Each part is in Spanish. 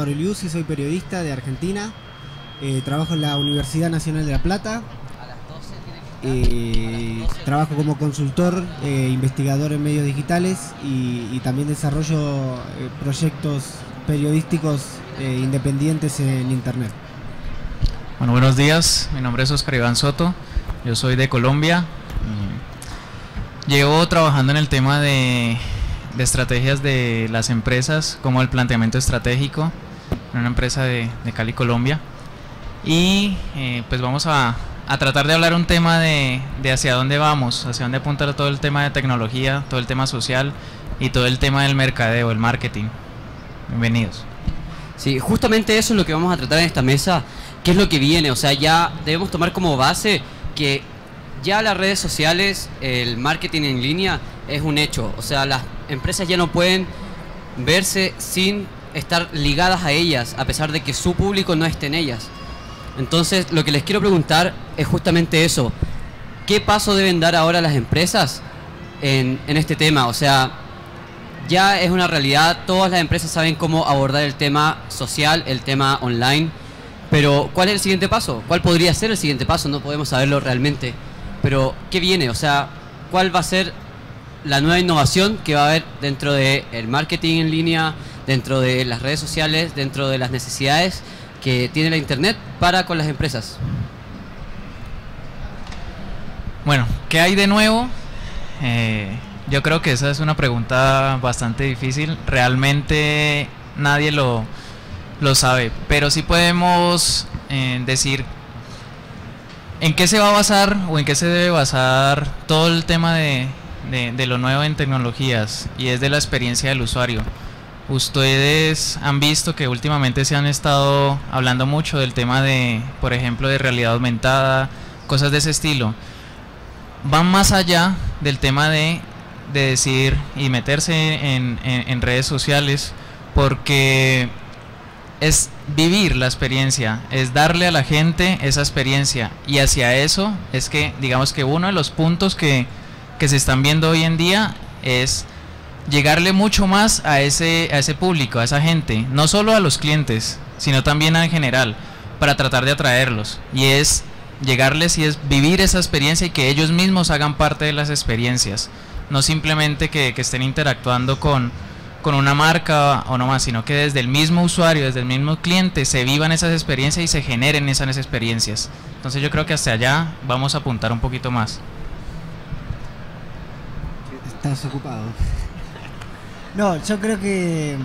Aurelius y soy periodista de Argentina. Trabajo en la Universidad Nacional de La Plata. Trabajo como consultor, investigador en medios digitales y también desarrollo proyectos periodísticos independientes en Internet. Bueno, buenos días. Mi nombre es Oscar Iván Soto. Yo soy de Colombia. Llevo trabajando en el tema de estrategias de las empresas, como el planteamiento estratégico, en una empresa de Cali, Colombia. Y pues vamos a tratar de hablar un tema de hacia dónde vamos, hacia dónde apunta todo el tema de tecnología, todo el tema social y todo el tema del mercadeo, el marketing. Bienvenidos. Sí, justamente eso es lo que vamos a tratar en esta mesa. ¿Qué es lo que viene? O sea, ya debemos tomar como base que ya las redes sociales, el marketing en línea es un hecho. O sea, las empresas ya no pueden verse sin estar ligadas a ellas, a pesar de que su público no esté en ellas. Entonces, lo que les quiero preguntar es justamente eso. ¿Qué paso deben dar ahora las empresas en este tema? O sea, ya es una realidad, todas las empresas saben cómo abordar el tema social, el tema online, pero ¿cuál es el siguiente paso? ¿Cuál podría ser el siguiente paso? No podemos saberlo realmente. Pero, ¿qué viene? O sea, ¿cuál va a ser la nueva innovación que va a haber dentro del marketing en línea, dentro de las redes sociales, dentro de las necesidades que tiene la Internet para con las empresas? Bueno, ¿qué hay de nuevo? Yo creo que esa es una pregunta bastante difícil. Realmente nadie lo sabe, pero sí podemos decir en qué se va a basar o en qué se debe basar todo el tema de lo nuevo en tecnologías, y es de la experiencia del usuario. Ustedes han visto que últimamente se han estado hablando mucho del tema de, por ejemplo, de realidad aumentada, cosas de ese estilo. Van más allá del tema de decir y meterse en redes sociales, porque es vivir la experiencia, es darle a la gente esa experiencia, y hacia eso es que, digamos que uno de los puntos que se están viendo hoy en día es llegarle mucho más a ese público, a esa gente, no solo a los clientes, sino también en general, para tratar de atraerlos, y es llegarles y es vivir esa experiencia y que ellos mismos hagan parte de las experiencias, no simplemente que estén interactuando con una marca o no más, sino que desde el mismo usuario, desde el mismo cliente se vivan esas experiencias y se generen esas experiencias. Entonces yo creo que hasta allá vamos a apuntar un poquito más. ¿Estás ocupado? No, yo creo que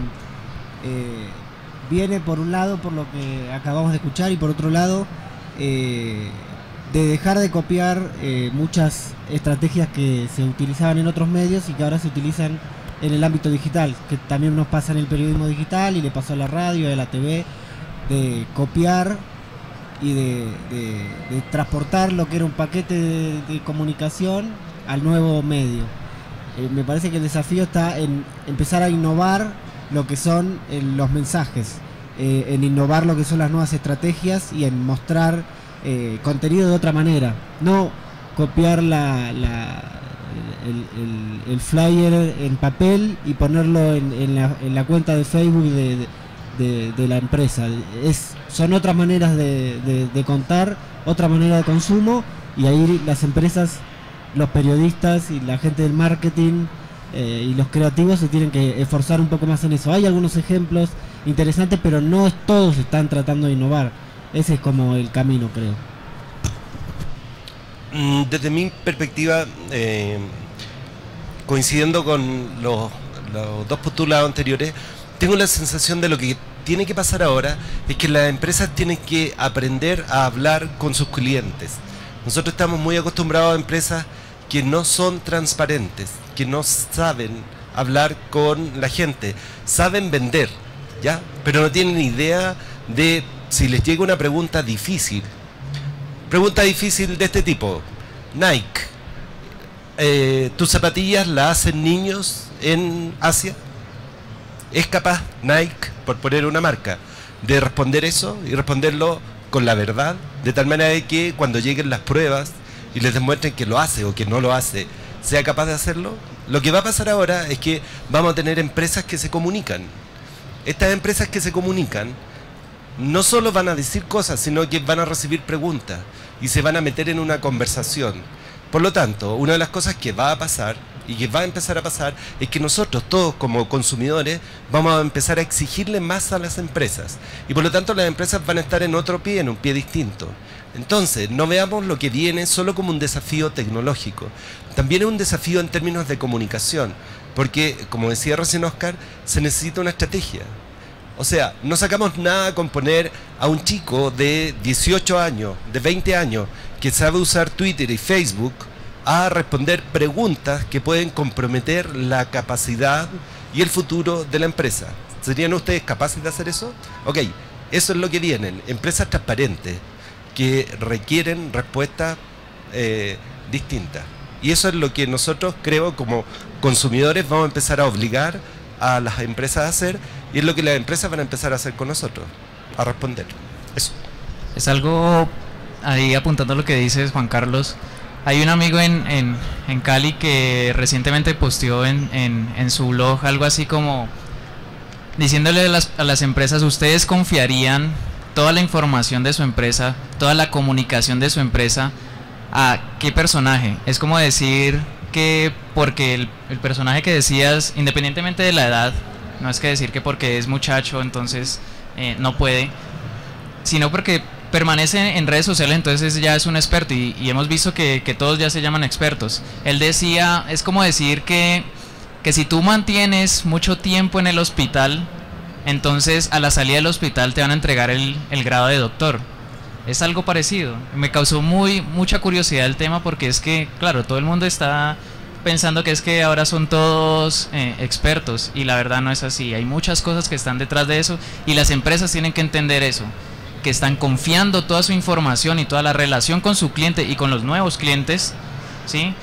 viene por un lado por lo que acabamos de escuchar, y por otro lado de dejar de copiar muchas estrategias que se utilizaban en otros medios y que ahora se utilizan en el ámbito digital, que también nos pasa en el periodismo digital y le pasó a la radio y a la TV, de copiar y de transportar lo que era un paquete de comunicación al nuevo medio. Me parece que el desafío está en empezar a innovar lo que son los mensajes, en innovar lo que son las nuevas estrategias y en mostrar contenido de otra manera, no copiar el flyer en papel y ponerlo en la cuenta de Facebook de la empresa. Son otras maneras de contar, otra manera de consumo, y ahí las empresas, los periodistas y la gente del marketing y los creativos se tienen que esforzar un poco más en eso. Hay algunos ejemplos interesantes, pero no todos están tratando de innovar. Ese es como el camino, creo. Desde mi perspectiva, coincidiendo con los dos postulados anteriores, tengo la sensación de lo que tiene que pasar ahora es que las empresas tienen que aprender a hablar con sus clientes. Nosotros estamos muy acostumbrados a empresas que no son transparentes, que no saben hablar con la gente, saben vender, ¿ya? Pero no tienen idea de si les llega una pregunta difícil. Pregunta difícil de este tipo: Nike, ¿tus zapatillas las hacen niños en Asia? ¿Es capaz Nike, por poner una marca, de responder eso y responderlo con la verdad, de tal manera de que cuando lleguen las pruebas y les demuestren que lo hace o que no lo hace, sea capaz de hacerlo? Lo que va a pasar ahora es que vamos a tener empresas que se comunican. estas empresas que se comunican no solo van a decir cosas, sino que van a recibir preguntas y se van a meter en una conversación. Por lo tanto, una de las cosas que va a pasar y que va a empezar a pasar es que nosotros todos como consumidores vamos a empezar a exigirle más a las empresas y por lo tanto las empresas van a estar en otro pie, en un pie distinto. Entonces, no veamos lo que viene solo como un desafío tecnológico, también es un desafío en términos de comunicación, porque, como decía recién Oscar, se necesita una estrategia. O sea, no sacamos nada con poner a un chico de 18 años, de 20 años, que sabe usar Twitter y Facebook, a responder preguntas que pueden comprometer la capacidad y el futuro de la empresa. ¿Serían ustedes capaces de hacer eso? Ok, eso es lo que vienen, empresas transparentes que requieren respuestas distintas. Y eso es lo que nosotros, creo, como consumidores vamos a empezar a obligar a las empresas a hacer, y es lo que las empresas van a empezar a hacer con nosotros, a responder. Eso. Es algo, ahí apuntando a lo que dices, Juan Carlos, hay un amigo en Cali que recientemente posteó en su blog algo así como diciéndole a las empresas: ¿ustedes confiarían toda la información de su empresa, toda la comunicación de su empresa a qué personaje? Es como decir que porque el personaje que decías, independientemente de la edad, no es que decir que porque es muchacho entonces no puede, sino porque permanece en redes sociales, entonces ya es un experto, y hemos visto que todos ya se llaman expertos. Él decía, es como decir que si tú mantienes mucho tiempo en el hospital, entonces a la salida del hospital te van a entregar el grado de doctor. Es algo parecido. Me causó mucha curiosidad el tema, porque es que, claro, todo el mundo está pensando que es que ahora son todos expertos, y la verdad no es así. Hay muchas cosas que están detrás de eso, y las empresas tienen que entender eso, que están confiando toda su información y toda la relación con su cliente y con los nuevos clientes, ¿sí?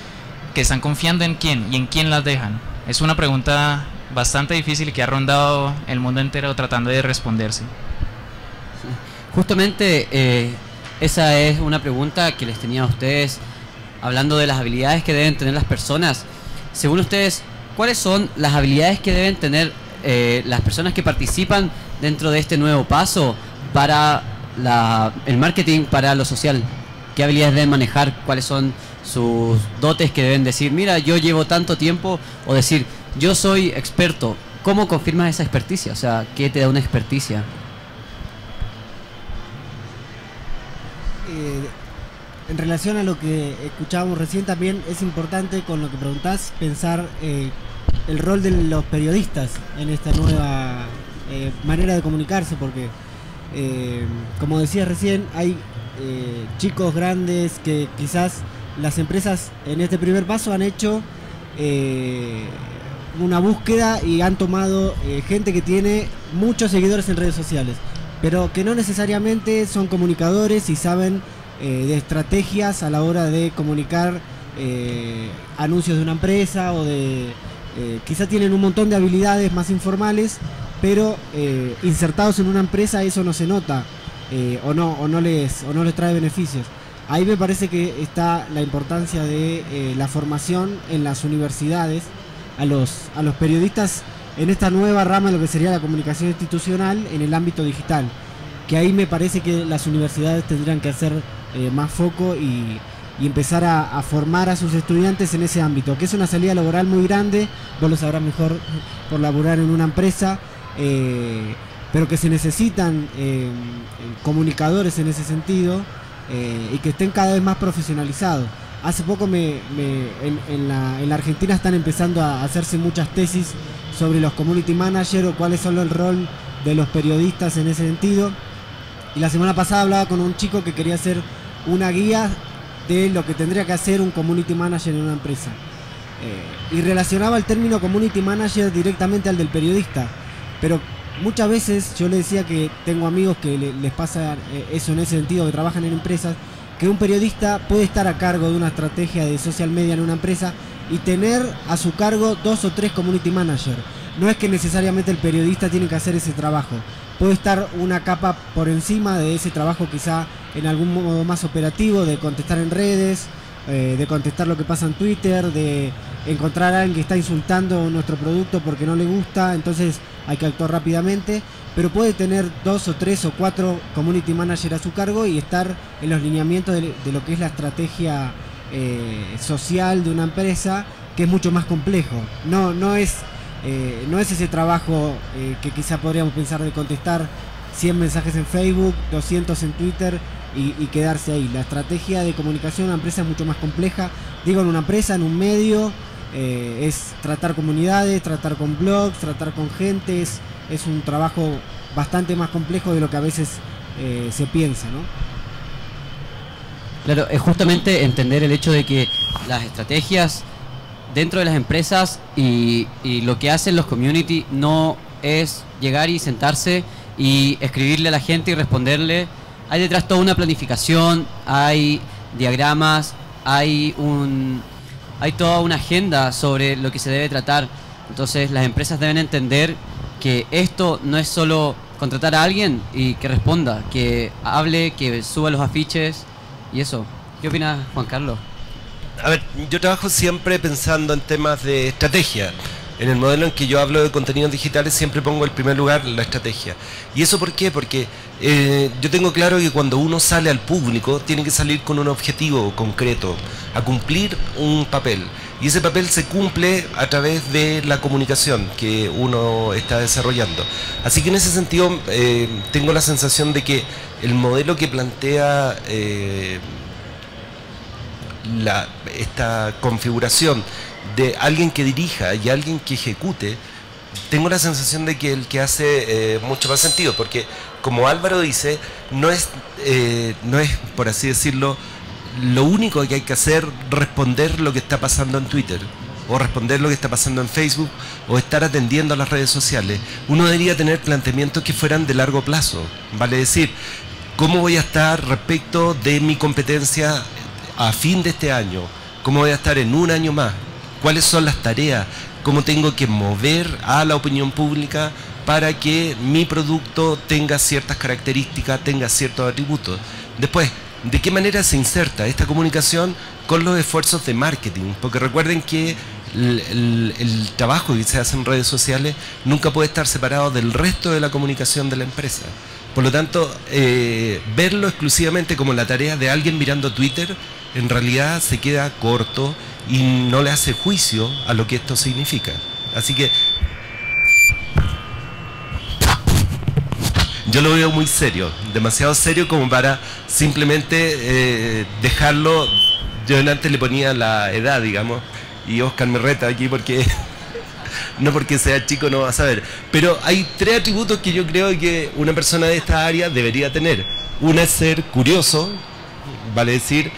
Que están confiando en quién y en quién las dejan. Es una pregunta bastante difícil que ha rondado el mundo entero tratando de responderse. Justamente esa es una pregunta que les tenía a ustedes, hablando de las habilidades que deben tener las personas. Según ustedes, ¿cuáles son las habilidades que deben tener las personas que participan dentro de este nuevo paso para el marketing, para lo social? ¿Qué habilidades deben manejar? ¿Cuáles son sus dotes que deben decir, mira, yo llevo tanto tiempo? O decir, yo soy experto. ¿Cómo confirmas esa experticia? O sea, ¿qué te da una experticia? En relación a lo que escuchábamos recién, también es importante, con lo que preguntás, pensar el rol de los periodistas en esta nueva manera de comunicarse, porque como decías recién, hay chicos grandes que quizás las empresas en este primer paso han hecho una búsqueda y han tomado gente que tiene muchos seguidores en redes sociales, pero que no necesariamente son comunicadores y saben de estrategias a la hora de comunicar anuncios de una empresa, o de quizás tienen un montón de habilidades más informales, pero insertados en una empresa eso no se nota, o no les trae beneficios. Ahí me parece que está la importancia de la formación en las universidades a los periodistas en esta nueva rama de lo que sería la comunicación institucional en el ámbito digital, que ahí me parece que las universidades tendrían que hacer más foco y empezar a formar a sus estudiantes en ese ámbito, que es una salida laboral muy grande, vos lo sabrás mejor por laburar en una empresa, pero que se necesitan comunicadores en ese sentido, y que estén cada vez más profesionalizados. Hace poco en la Argentina están empezando a hacerse muchas tesis sobre los community managers, o cuáles son el rol de los periodistas en ese sentido. Y la semana pasada hablaba con un chico que quería hacer una guía de lo que tendría que hacer un community manager en una empresa. Y relacionaba el término community manager directamente al del periodista. Pero muchas veces yo le decía que tengo amigos que les pasa eso en ese sentido, que trabajan en empresas, que un periodista puede estar a cargo de una estrategia de social media en una empresa y tener a su cargo 2 o 3 community managers. No es que necesariamente el periodista tiene que hacer ese trabajo. Puede estar una capa por encima de ese trabajo, quizá en algún modo más operativo, de contestar en redes, de contestar lo que pasa en Twitter, de encontrar a alguien que está insultando nuestro producto porque no le gusta, entonces hay que actuar rápidamente, pero puede tener 2 o 3 o 4 community managers a su cargo y estar en los lineamientos de lo que es la estrategia social de una empresa, que es mucho más complejo. No es ese trabajo que quizá podríamos pensar de contestar 100 mensajes en Facebook, 200 en Twitter y quedarse ahí. La estrategia de comunicación de una empresa es mucho más compleja. Digo, en una empresa, en un medio, es tratar comunidades, tratar con blogs, tratar con gente. Es un trabajo bastante más complejo de lo que a veces se piensa, ¿no? Claro, es justamente entender el hecho de que las estrategias dentro de las empresas y lo que hacen los community no es llegar y sentarse y escribirle a la gente y responderle. Hay detrás toda una planificación, hay diagramas, hay toda una agenda sobre lo que se debe tratar. Entonces las empresas deben entender que esto no es solo contratar a alguien y que responda, que hable, que suba los afiches y eso. ¿Qué opinas, Juan Carlos? A ver, yo trabajo siempre pensando en temas de estrategia. En el modelo en que yo hablo de contenidos digitales siempre pongo en primer lugar la estrategia. ¿Y eso por qué? Porque yo tengo claro que cuando uno sale al público tiene que salir con un objetivo concreto, a cumplir un papel. Y ese papel se cumple a través de la comunicación que uno está desarrollando. Así que en ese sentido tengo la sensación de que el modelo que plantea esta configuración de alguien que dirija y alguien que ejecute, tengo la sensación de que el que hace mucho más sentido, porque como Álvaro dice, no es, por así decirlo, lo único que hay que hacer responder lo que está pasando en Twitter, o responder lo que está pasando en Facebook, o estar atendiendo a las redes sociales. Uno debería tener planteamientos que fueran de largo plazo, vale decir, ¿cómo voy a estar respecto de mi competencia a fin de este año? ¿Cómo voy a estar en un año más? ¿Cuáles son las tareas? ¿Cómo tengo que mover a la opinión pública para que mi producto tenga ciertas características, tenga ciertos atributos? Después, ¿de qué manera se inserta esta comunicación con los esfuerzos de marketing? Porque recuerden que el trabajo que se hace en redes sociales nunca puede estar separado del resto de la comunicación de la empresa. Por lo tanto, verlo exclusivamente como la tarea de alguien mirando Twitter, en realidad se queda corto y no le hace juicio a lo que esto significa. Así que yo lo veo muy serio, demasiado serio como para simplemente dejarlo. Yo antes le ponía la edad, digamos, y Oscar me reta aquí porque no porque sea chico no va a saber, pero hay 3 atributos que yo creo que una persona de esta área debería tener. Una es ser curioso, vale decir,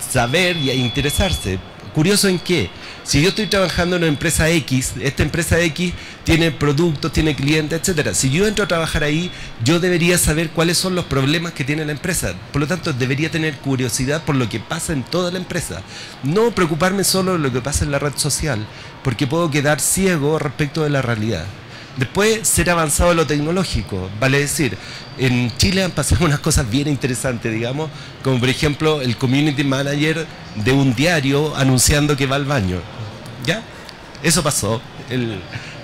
saber y interesarse. ¿Curioso en qué? Si yo estoy trabajando en una empresa X, esta empresa X tiene productos, tiene clientes, etcétera. Si yo entro a trabajar ahí, yo debería saber cuáles son los problemas que tiene la empresa. Por lo tanto, debería tener curiosidad por lo que pasa en toda la empresa. No preocuparme solo de lo que pasa en la red social, porque puedo quedar ciego respecto de la realidad. Después, ser avanzado en lo tecnológico, vale decir, en Chile han pasado unas cosas bien interesantes, digamos, como por ejemplo el community manager de un diario anunciando que va al baño, ¿ya? Eso pasó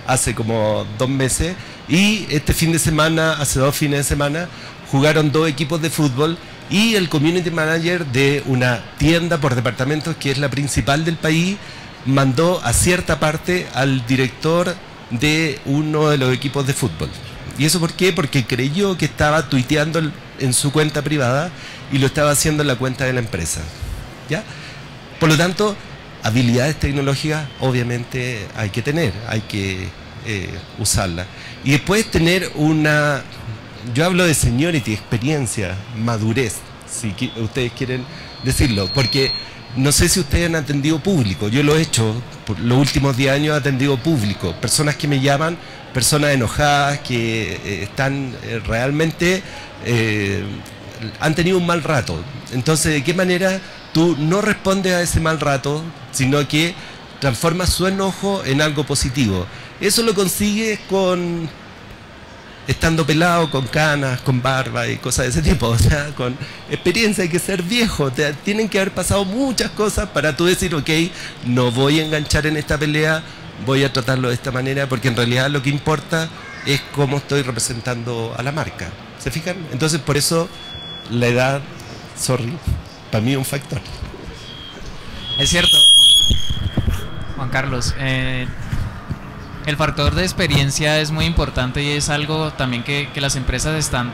hace como 2 meses y este fin de semana, hace 2 fines de semana, jugaron 2 equipos de fútbol y el community manager de una tienda por departamentos que es la principal del país mandó a cierta parte al director de uno de los equipos de fútbol. ¿Y eso por qué? Porque creyó que estaba tuiteando en su cuenta privada y lo estaba haciendo en la cuenta de la empresa, ¿ya? Por lo tanto, habilidades tecnológicas obviamente hay que tener, hay que usarlas. Y después tener una, yo hablo de seniority, experiencia, madurez, si ustedes quieren decirlo, porque no sé si ustedes han atendido público, yo lo he hecho, por los últimos 10 años he atendido público, personas que me llaman, personas enojadas que están realmente, han tenido un mal rato. Entonces, ¿de qué manera tú no respondes a ese mal rato, sino que transformas su enojo en algo positivo? Eso lo consigues con estando pelado, con canas, con barba y cosas de ese tipo, o sea, con experiencia. Hay que ser viejo, tienen que haber pasado muchas cosas para tú decir, ok, no voy a enganchar en esta pelea, voy a tratarlo de esta manera, porque en realidad lo que importa es cómo estoy representando a la marca. ¿Se fijan? Entonces, por eso la edad, sorry, para mí es un factor. Es cierto, Juan Carlos. El factor de experiencia es muy importante y es algo también que las empresas están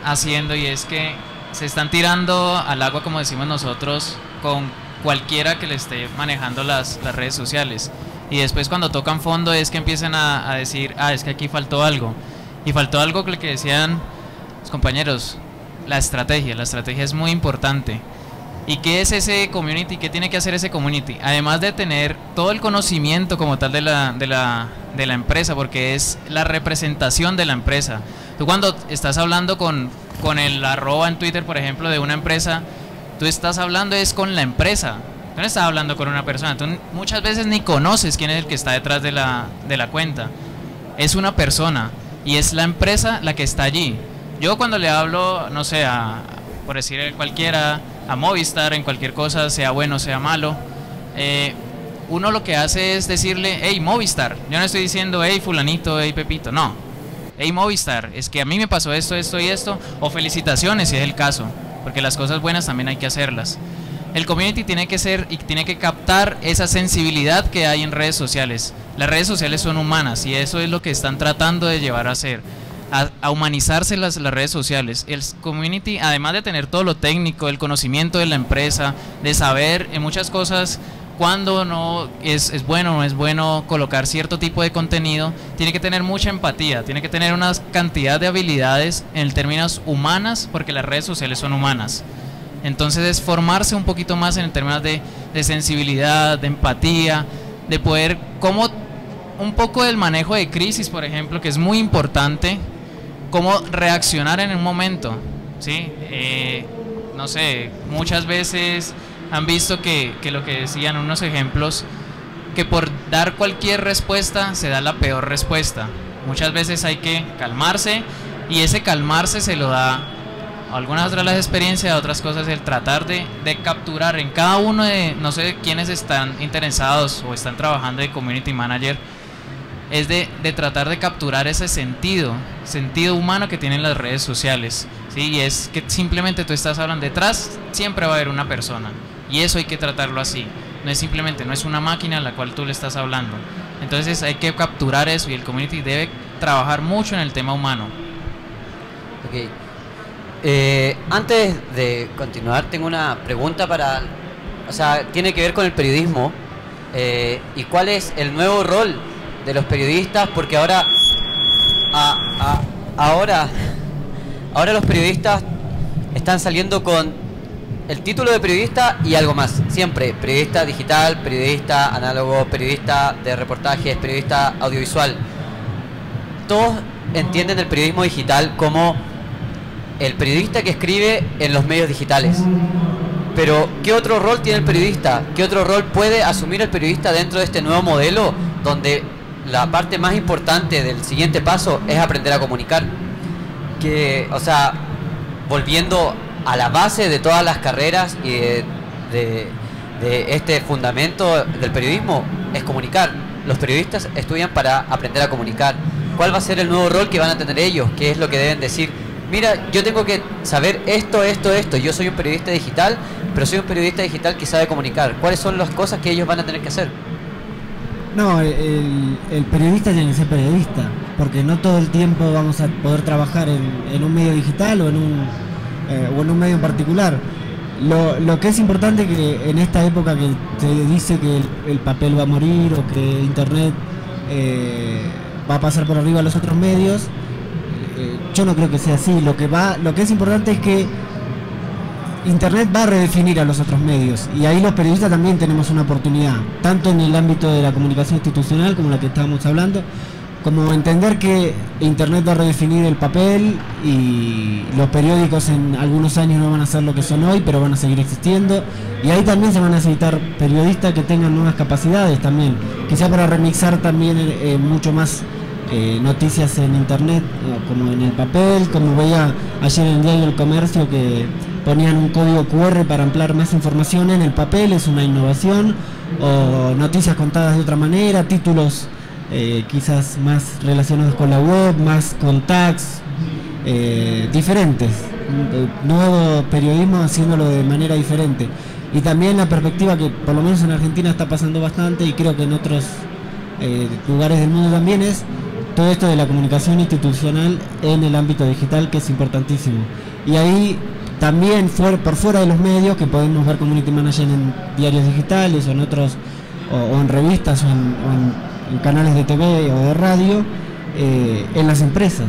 haciendo, y es que se están tirando al agua, como decimos nosotros, con cualquiera que le esté manejando las redes sociales. Y después, cuando tocan fondo, es que empiezan a decir, es que aquí faltó algo. Y faltó algo que decían los compañeros, la estrategia es muy importante. ¿Y qué es ese community? ¿Qué tiene que hacer ese community? Además de tener todo el conocimiento como tal de la empresa, porque es la representación de la empresa. Tú cuando estás hablando con el @ en Twitter, por ejemplo, de una empresa, tú estás hablando es con la empresa. Tú no estás hablando con una persona. Tú muchas veces ni conoces quién es el que está detrás de la cuenta. Es una persona y es la empresa la que está allí. Yo cuando le hablo, no sé, por decir cualquiera, a Movistar, en cualquier cosa, sea bueno, sea malo, uno lo que hace es decirle, hey Movistar. Yo no estoy diciendo, hey fulanito, hey Pepito, no. Hey Movistar, es que a mí me pasó esto, esto y esto, o felicitaciones si es el caso, porque las cosas buenas también hay que hacerlas. El community tiene que ser y tiene que captar esa sensibilidad que hay en redes sociales. Las redes sociales son humanas y eso es lo que están tratando de llevar a hacer, a humanizarse las redes sociales. El community, además de tener todo lo técnico, el conocimiento de la empresa, de saber en muchas cosas cuándo no es bueno o no es bueno colocar cierto tipo de contenido, tiene que tener mucha empatía, tiene que tener una cantidad de habilidades en términos humanas, porque las redes sociales son humanas. Entonces es formarse un poquito más en términos de sensibilidad, de empatía, de poder, como un poco del manejo de crisis, por ejemplo, que es muy importante, cómo reaccionar en un momento, ¿sí? No sé, muchas veces han visto que lo que decían unos ejemplos, que por dar cualquier respuesta se da la peor respuesta. Muchas veces hay que calmarse, y ese calmarse se lo da algunas otras las experiencias, otras cosas el tratar de capturar en cada uno de, no sé quiénes están interesados o están trabajando de community manager, es de tratar de capturar ese sentido humano que tienen las redes sociales, ¿sí? Y es que simplemente tú estás hablando, detrás siempre va a haber una persona, y eso hay que tratarlo así, no es simplemente, no es una máquina a la cual tú le estás hablando. Entonces hay que capturar eso, y el community debe trabajar mucho en el tema humano. Ok. Antes de continuar, tengo una pregunta tiene que ver con el periodismo, y cuál es el nuevo rol de los periodistas, porque ahora los periodistas están saliendo con el título de periodista y algo más, siempre, periodista digital, periodista análogo, periodista de reportajes, periodista audiovisual. Todos entienden el periodismo digital como el periodista que escribe en los medios digitales. Pero, ¿qué otro rol tiene el periodista? ¿Qué otro rol puede asumir el periodista dentro de este nuevo modelo, donde la parte más importante del siguiente paso es aprender a comunicar? Volviendo a la base de todas las carreras y de este fundamento del periodismo, es comunicar. Los periodistas estudian para aprender a comunicar. ¿Cuál va a ser el nuevo rol que van a tener ellos? ¿Qué es lo que deben decir? Mira, yo tengo que saber esto. Yo soy un periodista digital, pero soy un periodista digital que sabe comunicar. ¿Cuáles son las cosas que ellos van a tener que hacer? No, el periodista tiene que ser periodista, porque no todo el tiempo vamos a poder trabajar en un medio digital o en un medio en particular. Lo que es importante, que en esta época que se dice que el papel va a morir o que Internet va a pasar por arriba a los otros medios, yo no creo que sea así. Lo que es importante es que Internet va a redefinir a los otros medios, y ahí los periodistas también tenemos una oportunidad, tanto en el ámbito de la comunicación institucional, como la que estábamos hablando, como entender que Internet va a redefinir el papel, y los periódicos en algunos años no van a ser lo que son hoy, pero van a seguir existiendo, y ahí también se van a necesitar periodistas que tengan nuevas capacidades también, quizá para remixar también mucho más noticias en internet, como en el papel, como veía ayer en el diario El Comercio que ponían un código QR para ampliar más información en el papel, es una innovación, o noticias contadas de otra manera, títulos quizás más relacionados con la web, más con tags diferentes, nuevo periodismo haciéndolo de manera diferente. Y también la perspectiva que por lo menos en Argentina está pasando bastante, y creo que en otros lugares del mundo también, es todo esto de la comunicación institucional en el ámbito digital, que es importantísimo. Y ahí también por fuera de los medios, que podemos ver community manager en diarios digitales o en otros, o en revistas o en canales de TV o de radio, en las empresas.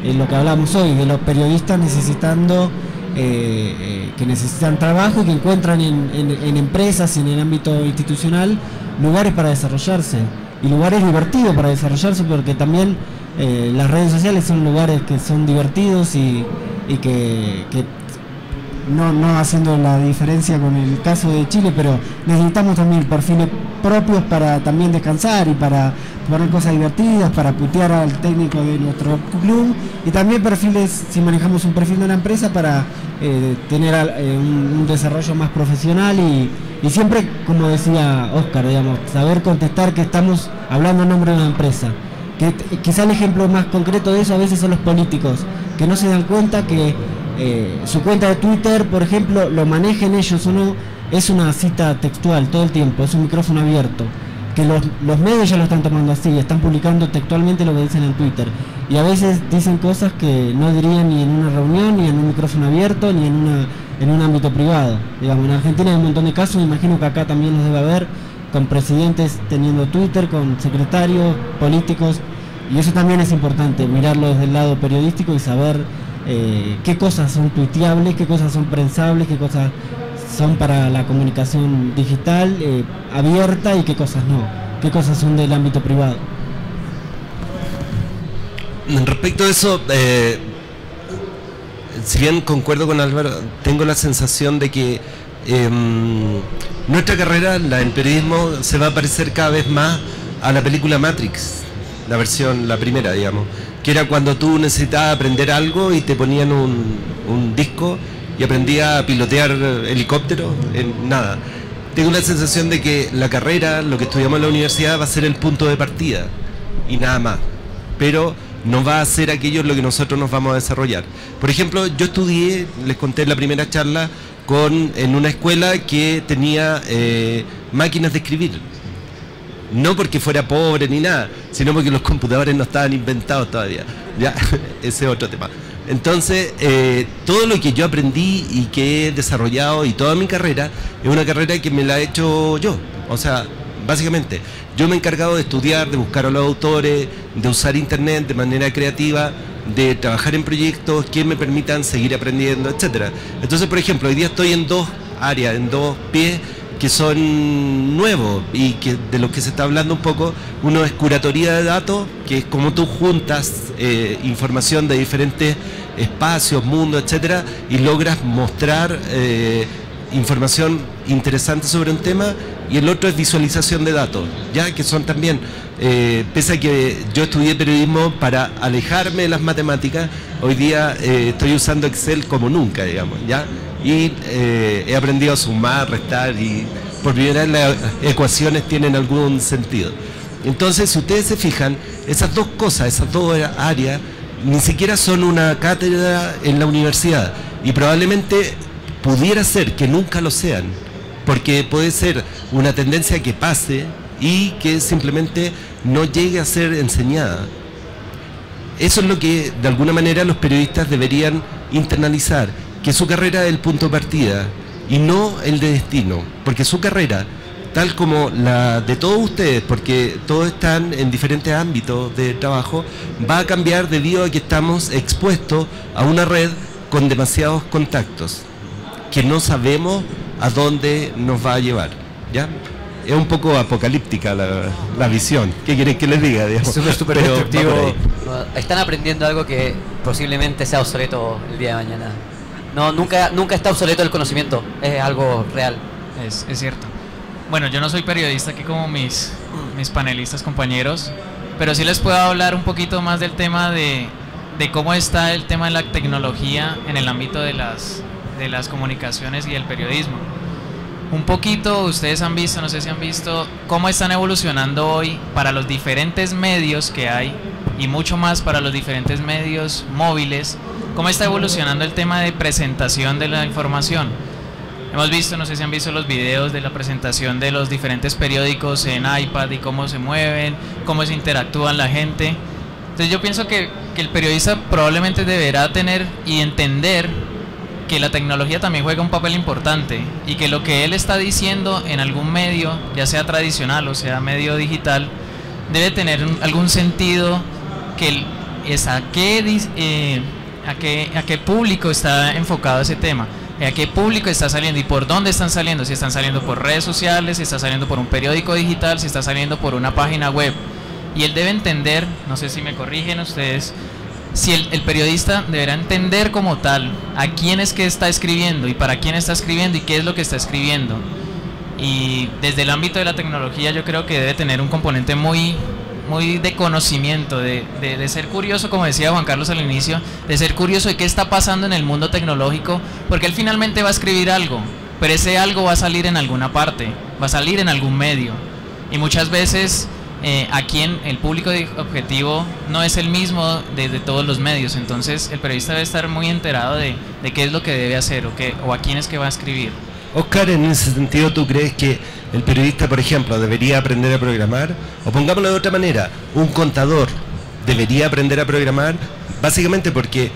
Lo que hablamos hoy de los periodistas necesitando que necesitan trabajo y que encuentran en empresas y en el ámbito institucional lugares para desarrollarse y lugares divertidos para desarrollarse, porque también las redes sociales son lugares que son divertidos y que no haciendo la diferencia con el caso de Chile, pero necesitamos también perfiles propios para también descansar y para poner cosas divertidas, para putear al técnico de nuestro club, y también perfiles, si manejamos un perfil de una empresa, para tener un desarrollo más profesional y siempre, como decía Oscar, digamos, saber contestar que estamos hablando en nombre de una empresa. Que quizá el ejemplo más concreto de eso a veces son los políticos, que no se dan cuenta que su cuenta de Twitter, por ejemplo, lo manejen ellos o no, es una cita textual todo el tiempo, es un micrófono abierto, que los medios ya lo están tomando así, están publicando textualmente lo que dicen en Twitter, y a veces dicen cosas que no dirían ni en una reunión, ni en un micrófono abierto, ni en un ámbito privado. Digamos, en Argentina hay un montón de casos, me imagino que acá también los debe haber, con presidentes teniendo Twitter, con secretarios, políticos, y eso también es importante, mirarlo desde el lado periodístico y saber qué cosas son tuiteables, qué cosas son prensables, qué cosas son para la comunicación digital abierta y qué cosas no, qué cosas son del ámbito privado. Respecto a eso, si bien concuerdo con Álvaro, tengo la sensación de que nuestra carrera, la del periodismo, se va a parecer cada vez más a la película Matrix, la primera, digamos, que era cuando tú necesitabas aprender algo y te ponían un disco y aprendías a pilotear helicóptero en nada. Tengo la sensación de que la carrera, lo que estudiamos en la universidad, va a ser el punto de partida y nada más, pero no va a ser aquello en lo que nosotros nos vamos a desarrollar. Por ejemplo, yo estudié, les conté en la primera charla, en una escuela que tenía máquinas de escribir. No porque fuera pobre ni nada, sino porque los computadores no estaban inventados todavía. Ya, ese es otro tema. Entonces, todo lo que yo aprendí y que he desarrollado y toda mi carrera, es una carrera que me la he hecho yo. O sea, básicamente, yo me he encargado de estudiar, de buscar a los autores, de usar internet de manera creativa, de trabajar en proyectos que me permitan seguir aprendiendo, etcétera. Entonces, por ejemplo, hoy día estoy en dos áreas, en dos pies que son nuevos y que de los que se está hablando un poco. Uno es curatoría de datos, que es como tú juntas información de diferentes espacios, mundos, etcétera, y logras mostrar información interesante sobre un tema. Y el otro es visualización de datos, ya que son también, pese a que yo estudié periodismo para alejarme de las matemáticas, hoy día estoy usando Excel como nunca, digamos, ya. Y he aprendido a sumar, restar, y por primera vez las ecuaciones tienen algún sentido. Entonces, si ustedes se fijan, esas dos cosas, esas dos áreas, ni siquiera son una cátedra en la universidad, y probablemente pudiera ser que nunca lo sean, porque puede ser una tendencia que pase y que simplemente no llegue a ser enseñada. Eso es lo que de alguna manera los periodistas deberían internalizar, que su carrera es el punto de partida y no el de destino, porque su carrera, tal como la de todos ustedes, porque todos están en diferentes ámbitos de trabajo, va a cambiar debido a que estamos expuestos a una red con demasiados contactos, que no sabemos a dónde nos va a llevar, ¿ya? Es un poco apocalíptica la visión. ¿Qué quieren que les diga? Es súper destructivo. Están aprendiendo algo que posiblemente sea obsoleto el día de mañana. No, nunca está obsoleto el conocimiento, es algo real. Es cierto. Bueno, yo no soy periodista aquí como mis panelistas compañeros, pero sí les puedo hablar un poquito más del tema de cómo está el tema de la tecnología en el ámbito de las comunicaciones y el periodismo. Un poquito, ustedes han visto, no sé si han visto, cómo están evolucionando hoy para los diferentes medios que hay, y mucho más para los diferentes medios móviles, cómo está evolucionando el tema de presentación de la información. Hemos visto, no sé si han visto los videos de la presentación de los diferentes periódicos en iPad y cómo se mueven, cómo se interactúan la gente. Entonces yo pienso que el periodista probablemente deberá tener y entender que la tecnología también juega un papel importante y que lo que él está diciendo en algún medio, ya sea tradicional o sea medio digital, debe tener algún sentido, que es a qué público está enfocado ese tema, a qué público está saliendo y por dónde están saliendo, si están saliendo por redes sociales, si está saliendo por un periódico digital, si está saliendo por una página web. Y él debe entender, no sé si me corrigen ustedes, si el periodista deberá entender como tal a quién es que está escribiendo y para quién está escribiendo y qué es lo que está escribiendo. Y desde el ámbito de la tecnología yo creo que debe tener un componente muy de conocimiento, de ser curioso, como decía Juan Carlos al inicio, de ser curioso de qué está pasando en el mundo tecnológico, porque él finalmente va a escribir algo, pero ese algo va a salir en alguna parte, va a salir en algún medio, y muchas veces aquí el público objetivo no es el mismo de todos los medios. Entonces el periodista debe estar muy enterado de qué es lo que debe hacer o a quién es que va a escribir. Oscar, en ese sentido, ¿tú crees que el periodista, por ejemplo, debería aprender a programar? O pongámoslo de otra manera, un contador debería aprender a programar, básicamente porque,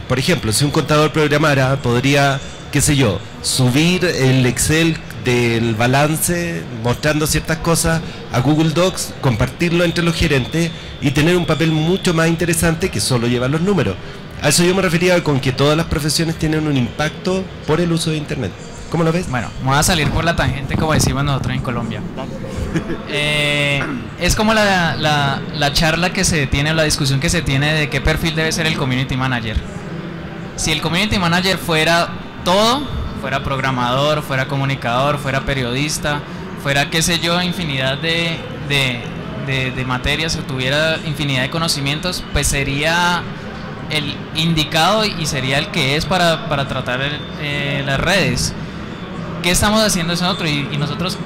por ejemplo, si un contador programara, podría, qué sé yo, subir el Excel del balance mostrando ciertas cosas a Google Docs, compartirlo entre los gerentes y tener un papel mucho más interesante que solo llevar los números. A eso yo me refería con que todas las profesiones tienen un impacto por el uso de Internet. ¿Cómo lo ves? Bueno, me voy a salir por la tangente, como decimos nosotros en Colombia. Es como la charla que se tiene, o la discusión que se tiene de qué perfil debe ser el community manager. Si el community manager fuera todo, fuera programador, fuera comunicador, fuera periodista, fuera qué sé yo, infinidad de materias, o tuviera infinidad de conocimientos, pues sería el indicado y sería el que es para tratar las redes. ¿Qué estamos haciendo nosotros? Y nosotros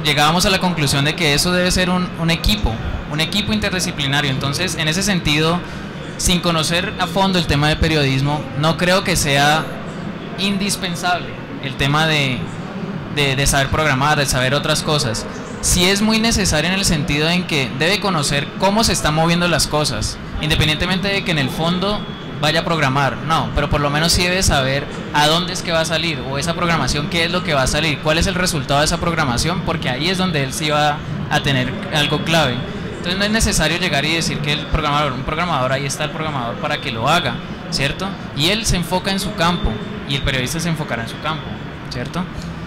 llegábamos a la conclusión de que eso debe ser un equipo interdisciplinario. Entonces, en ese sentido, sin conocer a fondo el tema de periodismo, no creo que sea indispensable el tema de saber programar, de saber otras cosas. Sí es muy necesario en el sentido en que debe conocer cómo se están moviendo las cosas, independientemente de que en el fondo vaya a programar, no, pero por lo menos sí debe saber a dónde es que va a salir, o esa programación, qué es lo que va a salir, cuál es el resultado de esa programación, porque ahí es donde él sí va a tener algo clave. Entonces no es necesario llegar y decir que un programador, ahí está el programador para que lo haga, ¿cierto? Y él se enfoca en su campo, y el periodista se enfocará en su campo, ¿cierto?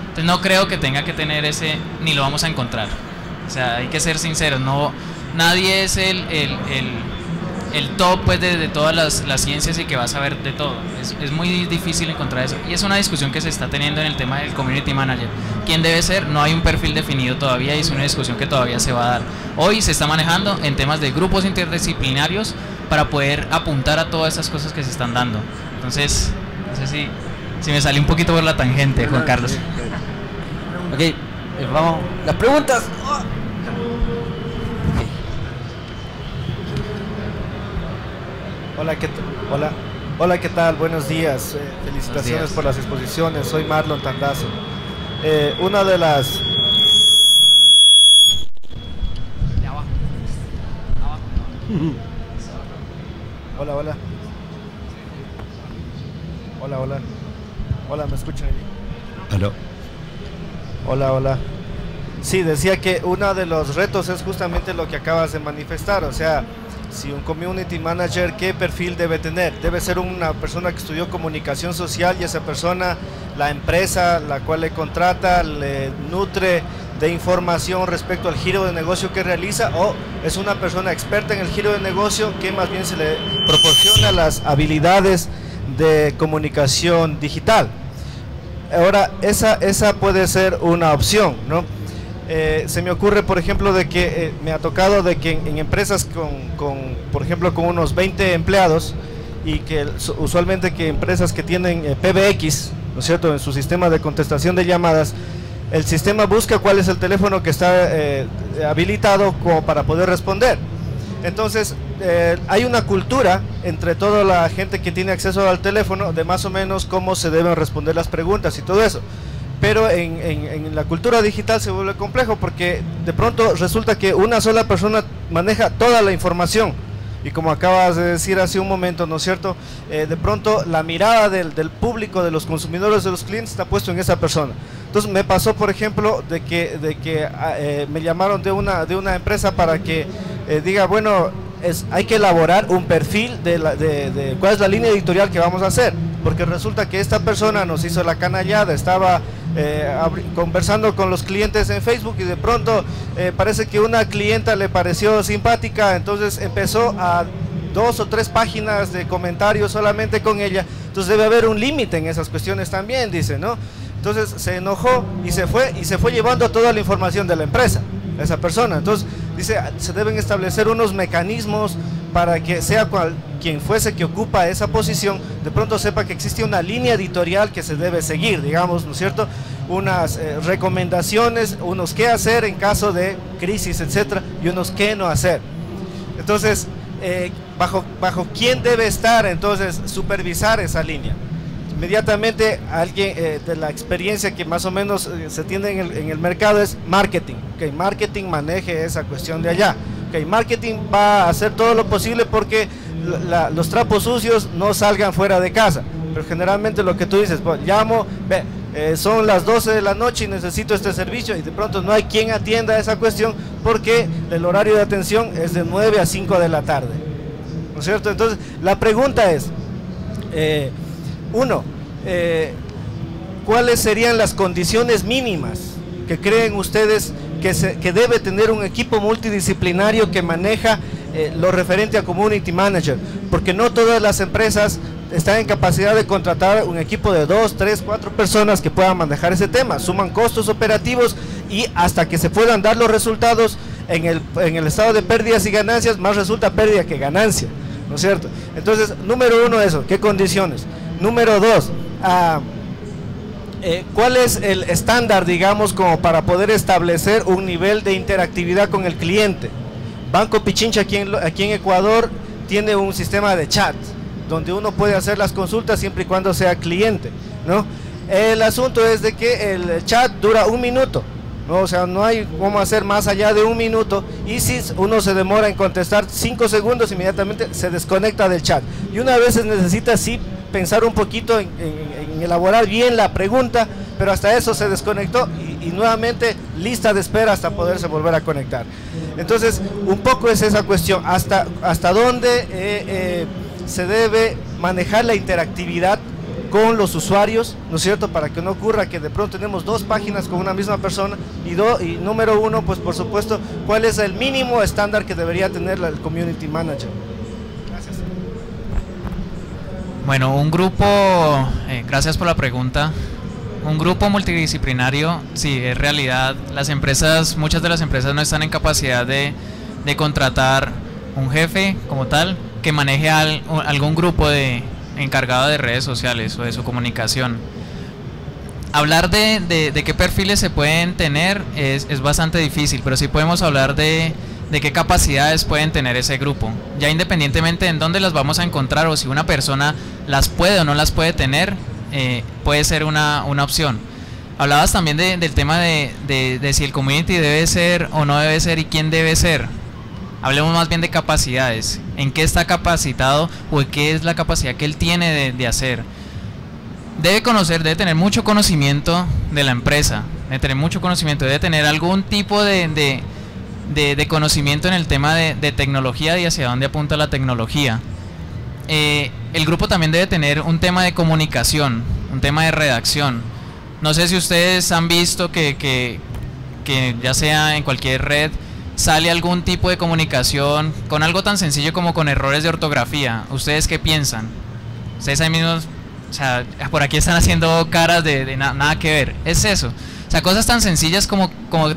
Entonces no creo que tenga que tener ese, ni lo vamos a encontrar. O sea, hay que ser sinceros, nadie es el top pues de todas las ciencias y que va a saber de todo. Es muy difícil encontrar eso. Y es una discusión que se está teniendo en el tema del community manager. ¿Quién debe ser? No hay un perfil definido todavía y es una discusión que todavía se va a dar. Hoy se está manejando en temas de grupos interdisciplinarios para poder apuntar a todas esas cosas que se están dando. Entonces, no sé si me salí un poquito por la tangente, Juan Carlos. Ok, vamos. Las preguntas. Hola, ¿qué tal? Buenos días. Felicitaciones por las exposiciones. Soy Marlon Tandazo. Una de las... Hola. Hola, ¿me escuchan? ¿Aló? Hola. Sí, decía que uno de los retos es justamente lo que acabas de manifestar, o sea, si un community manager, ¿qué perfil debe tener? Debe ser una persona que estudió comunicación social y esa persona, la empresa la cual le contrata, le nutre de información respecto al giro de negocio que realiza, o es una persona experta en el giro de negocio que más bien se le proporciona las habilidades de comunicación digital. Ahora, esa puede ser una opción, ¿no? Se me ocurre, por ejemplo, de que me ha tocado de que en empresas por ejemplo, con unos 20 empleados, y que usualmente que empresas que tienen PBX, ¿no es cierto?, en su sistema de contestación de llamadas, el sistema busca cuál es el teléfono que está habilitado como para poder responder. Entonces, hay una cultura entre toda la gente que tiene acceso al teléfono de más o menos cómo se deben responder las preguntas y todo eso. Pero en la cultura digital se vuelve complejo, porque de pronto resulta que una sola persona maneja toda la información. Y como acabas de decir hace un momento, ¿no es cierto?, de pronto la mirada del público, de los consumidores, de los clientes, está puesto en esa persona. Entonces me pasó, por ejemplo, de que me llamaron de una empresa para que diga, bueno, hay que elaborar un perfil de cuál es la línea editorial que vamos a hacer, porque resulta que esta persona nos hizo la canallada, estaba conversando con los clientes en Facebook y de pronto parece que una clienta le pareció simpática, entonces empezó a 2 o 3 páginas de comentarios solamente con ella. Entonces debe haber un límite en esas cuestiones también, dice, ¿no? Entonces se enojó y se fue llevando toda la información de la empresa, esa persona. Entonces dice, se deben establecer unos mecanismos para que sea quien fuese que ocupa esa posición, de pronto sepa que existe una línea editorial que se debe seguir, digamos, ¿no es cierto?, unas recomendaciones, unos qué hacer en caso de crisis, etcétera, y unos qué no hacer. Entonces, bajo quién debe estar entonces supervisar esa línea. Inmediatamente alguien de la experiencia que más o menos se tiene en el mercado es marketing. Okay, marketing maneje esa cuestión de allá. Okay, marketing va a hacer todo lo posible porque los trapos sucios no salgan fuera de casa. Pero generalmente lo que tú dices, pues, llamo, son las 12 de la noche y necesito este servicio, y de pronto no hay quien atienda esa cuestión porque el horario de atención es de 9 a 5 de la tarde. ¿No es cierto? Entonces, la pregunta es, ¿cuáles serían las condiciones mínimas que creen ustedes que debe tener un equipo multidisciplinario que maneja lo referente a Community Manager? Porque no todas las empresas están en capacidad de contratar un equipo de 2, 3, 4 personas que puedan manejar ese tema. Suman costos operativos y hasta que se puedan dar los resultados en el estado de pérdidas y ganancias, más resulta pérdida que ganancia, ¿no es cierto? Entonces, número 1, eso, ¿qué condiciones? Número 2, ¿cuál es el estándar, digamos, como para poder establecer un nivel de interactividad con el cliente? Banco Pichincha aquí en Ecuador tiene un sistema de chat donde uno puede hacer las consultas siempre y cuando sea cliente, ¿no? El asunto es de que el chat dura 1 minuto, ¿no? O sea, no hay cómo hacer más allá de 1 minuto, y si uno se demora en contestar 5 segundos, inmediatamente se desconecta del chat. Y una vez necesita sí pensar un poquito en elaborar bien la pregunta, pero hasta eso se desconectó y nuevamente lista de espera hasta poderse volver a conectar. Entonces, un poco es esa cuestión, hasta dónde se debe manejar la interactividad con los usuarios, ¿no es cierto?, para que no ocurra que de pronto tenemos 2 páginas con una misma persona, y número 1, pues por supuesto, ¿cuál es el mínimo estándar que debería tener el Community Manager? Gracias. Bueno, un grupo, gracias por la pregunta. Un grupo multidisciplinario, sí, es realidad. Muchas de las empresas no están en capacidad de contratar un jefe como tal que maneje algún grupo encargado de redes sociales o de su comunicación. Hablar de qué perfiles se pueden tener es bastante difícil, pero sí podemos hablar de qué capacidades pueden tener ese grupo. Ya independientemente en dónde las vamos a encontrar o si una persona las puede o no las puede tener, puede ser una opción. Hablabas también del tema de si el community debe ser o no debe ser y quién debe ser. Hablemos más bien de capacidades, en qué está capacitado o qué es la capacidad que él tiene de hacer. Debe tener mucho conocimiento de la empresa, debe tener mucho conocimiento, debe tener algún tipo de conocimiento en el tema de tecnología y hacia dónde apunta la tecnología. El grupo también debe tener un tema de comunicación, un tema de redacción. No sé si ustedes han visto que ya sea en cualquier red sale algún tipo de comunicación con algo tan sencillo como con errores de ortografía. ¿Ustedes qué piensan? Ustedes ahí mismos, o sea, por aquí están haciendo caras de nada que ver. Es eso. O sea, cosas tan sencillas como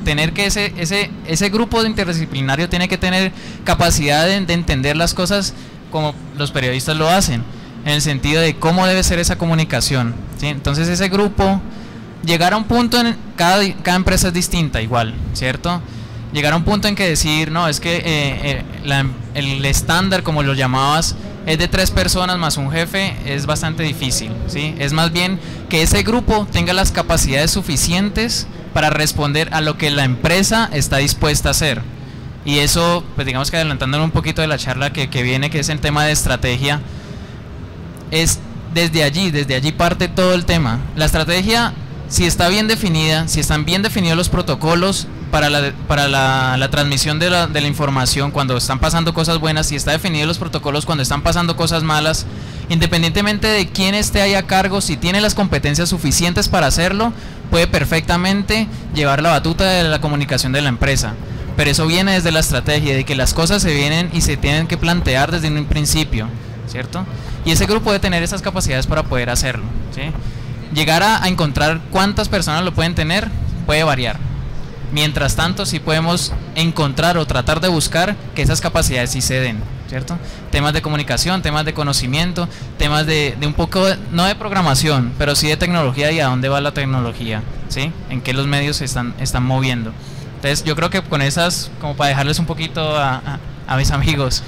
tener que ese grupo interdisciplinario tiene que tener capacidad de entender las cosas como los periodistas lo hacen, en el sentido de cómo debe ser esa comunicación, ¿sí? Entonces ese grupo, llegar a un punto en cada empresa es distinta igual, ¿cierto? Llegar a un punto en que decir, no, es que el estándar, como lo llamabas, es de 3 personas más un jefe, es bastante difícil, ¿sí? Es más bien que ese grupo tenga las capacidades suficientes para responder a lo que la empresa está dispuesta a hacer. Y eso, pues digamos que adelantándole un poquito de la charla que viene, que es el tema de estrategia, es desde allí parte todo el tema. La estrategia, si está bien definida, si están bien definidos los protocolos para la transmisión de la información cuando están pasando cosas buenas, si está definidos los protocolos cuando están pasando cosas malas, independientemente de quién esté ahí a cargo, si tiene las competencias suficientes para hacerlo, puede perfectamente llevar la batuta de la comunicación de la empresa. Pero eso viene desde la estrategia, de que las cosas se vienen y se tienen que plantear desde un principio, ¿cierto? Y ese grupo puede tener esas capacidades para poder hacerlo, ¿sí? Llegar a encontrar cuántas personas lo pueden tener puede variar. Mientras tanto, sí podemos encontrar o tratar de buscar que esas capacidades sí se den, ¿cierto? Temas de comunicación, temas de conocimiento, temas de un poco, no de programación, pero sí de tecnología y a dónde va la tecnología, ¿sí? En qué los medios se están moviendo. Entonces, yo creo que con esas, como para dejarles un poquito a mis amigos.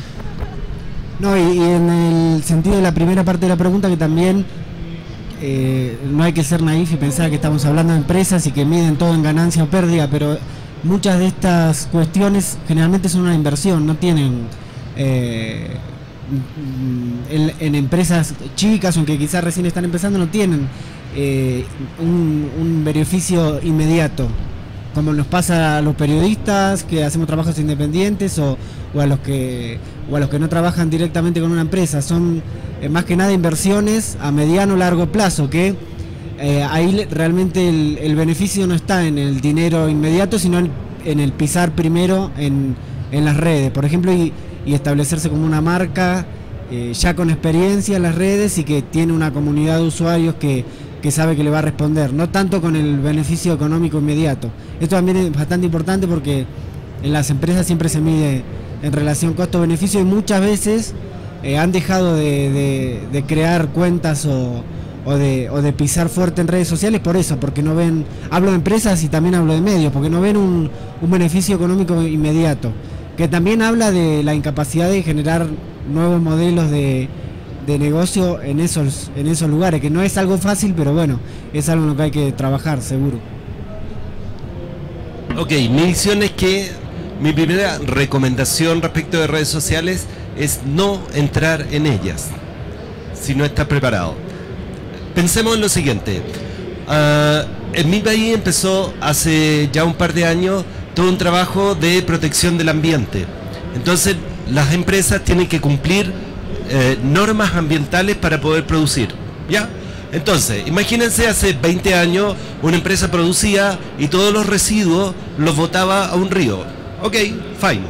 No, y en el sentido de la primera parte de la pregunta, que también no hay que ser naif y pensar que estamos hablando de empresas y que miden todo en ganancia o pérdida, pero muchas de estas cuestiones generalmente son una inversión, no tienen en empresas chicas, aunque quizás recién están empezando, no tienen un beneficio inmediato, como nos pasa a los periodistas que hacemos trabajos independientes o a los que no trabajan directamente con una empresa. Son más que nada inversiones a mediano o largo plazo, que ahí realmente el beneficio no está en el dinero inmediato, sino en el pisar primero en las redes, por ejemplo, y establecerse como una marca ya con experiencia en las redes y que tiene una comunidad de usuarios que sabe que le va a responder, no tanto con el beneficio económico inmediato. Esto también es bastante importante porque en las empresas siempre se mide en relación costo-beneficio y muchas veces han dejado de crear cuentas o de pisar fuerte en redes sociales por eso, porque no ven, hablo de empresas y también hablo de medios, porque no ven un beneficio económico inmediato, que también habla de la incapacidad de generar nuevos modelos de negocio en esos lugares, que no es algo fácil, pero bueno, es algo en lo que hay que trabajar, seguro. Ok, mi visión es que mi primera recomendación respecto de redes sociales es no entrar en ellas si no estás preparado. Pensemos en lo siguiente. En mi país empezó hace ya un par de años todo un trabajo de protección del ambiente. Entonces las empresas tienen que cumplir normas ambientales para poder producir, ¿ya? Entonces, imagínense hace 20 años una empresa producía y todos los residuos los botaba a un río. Ok, fine.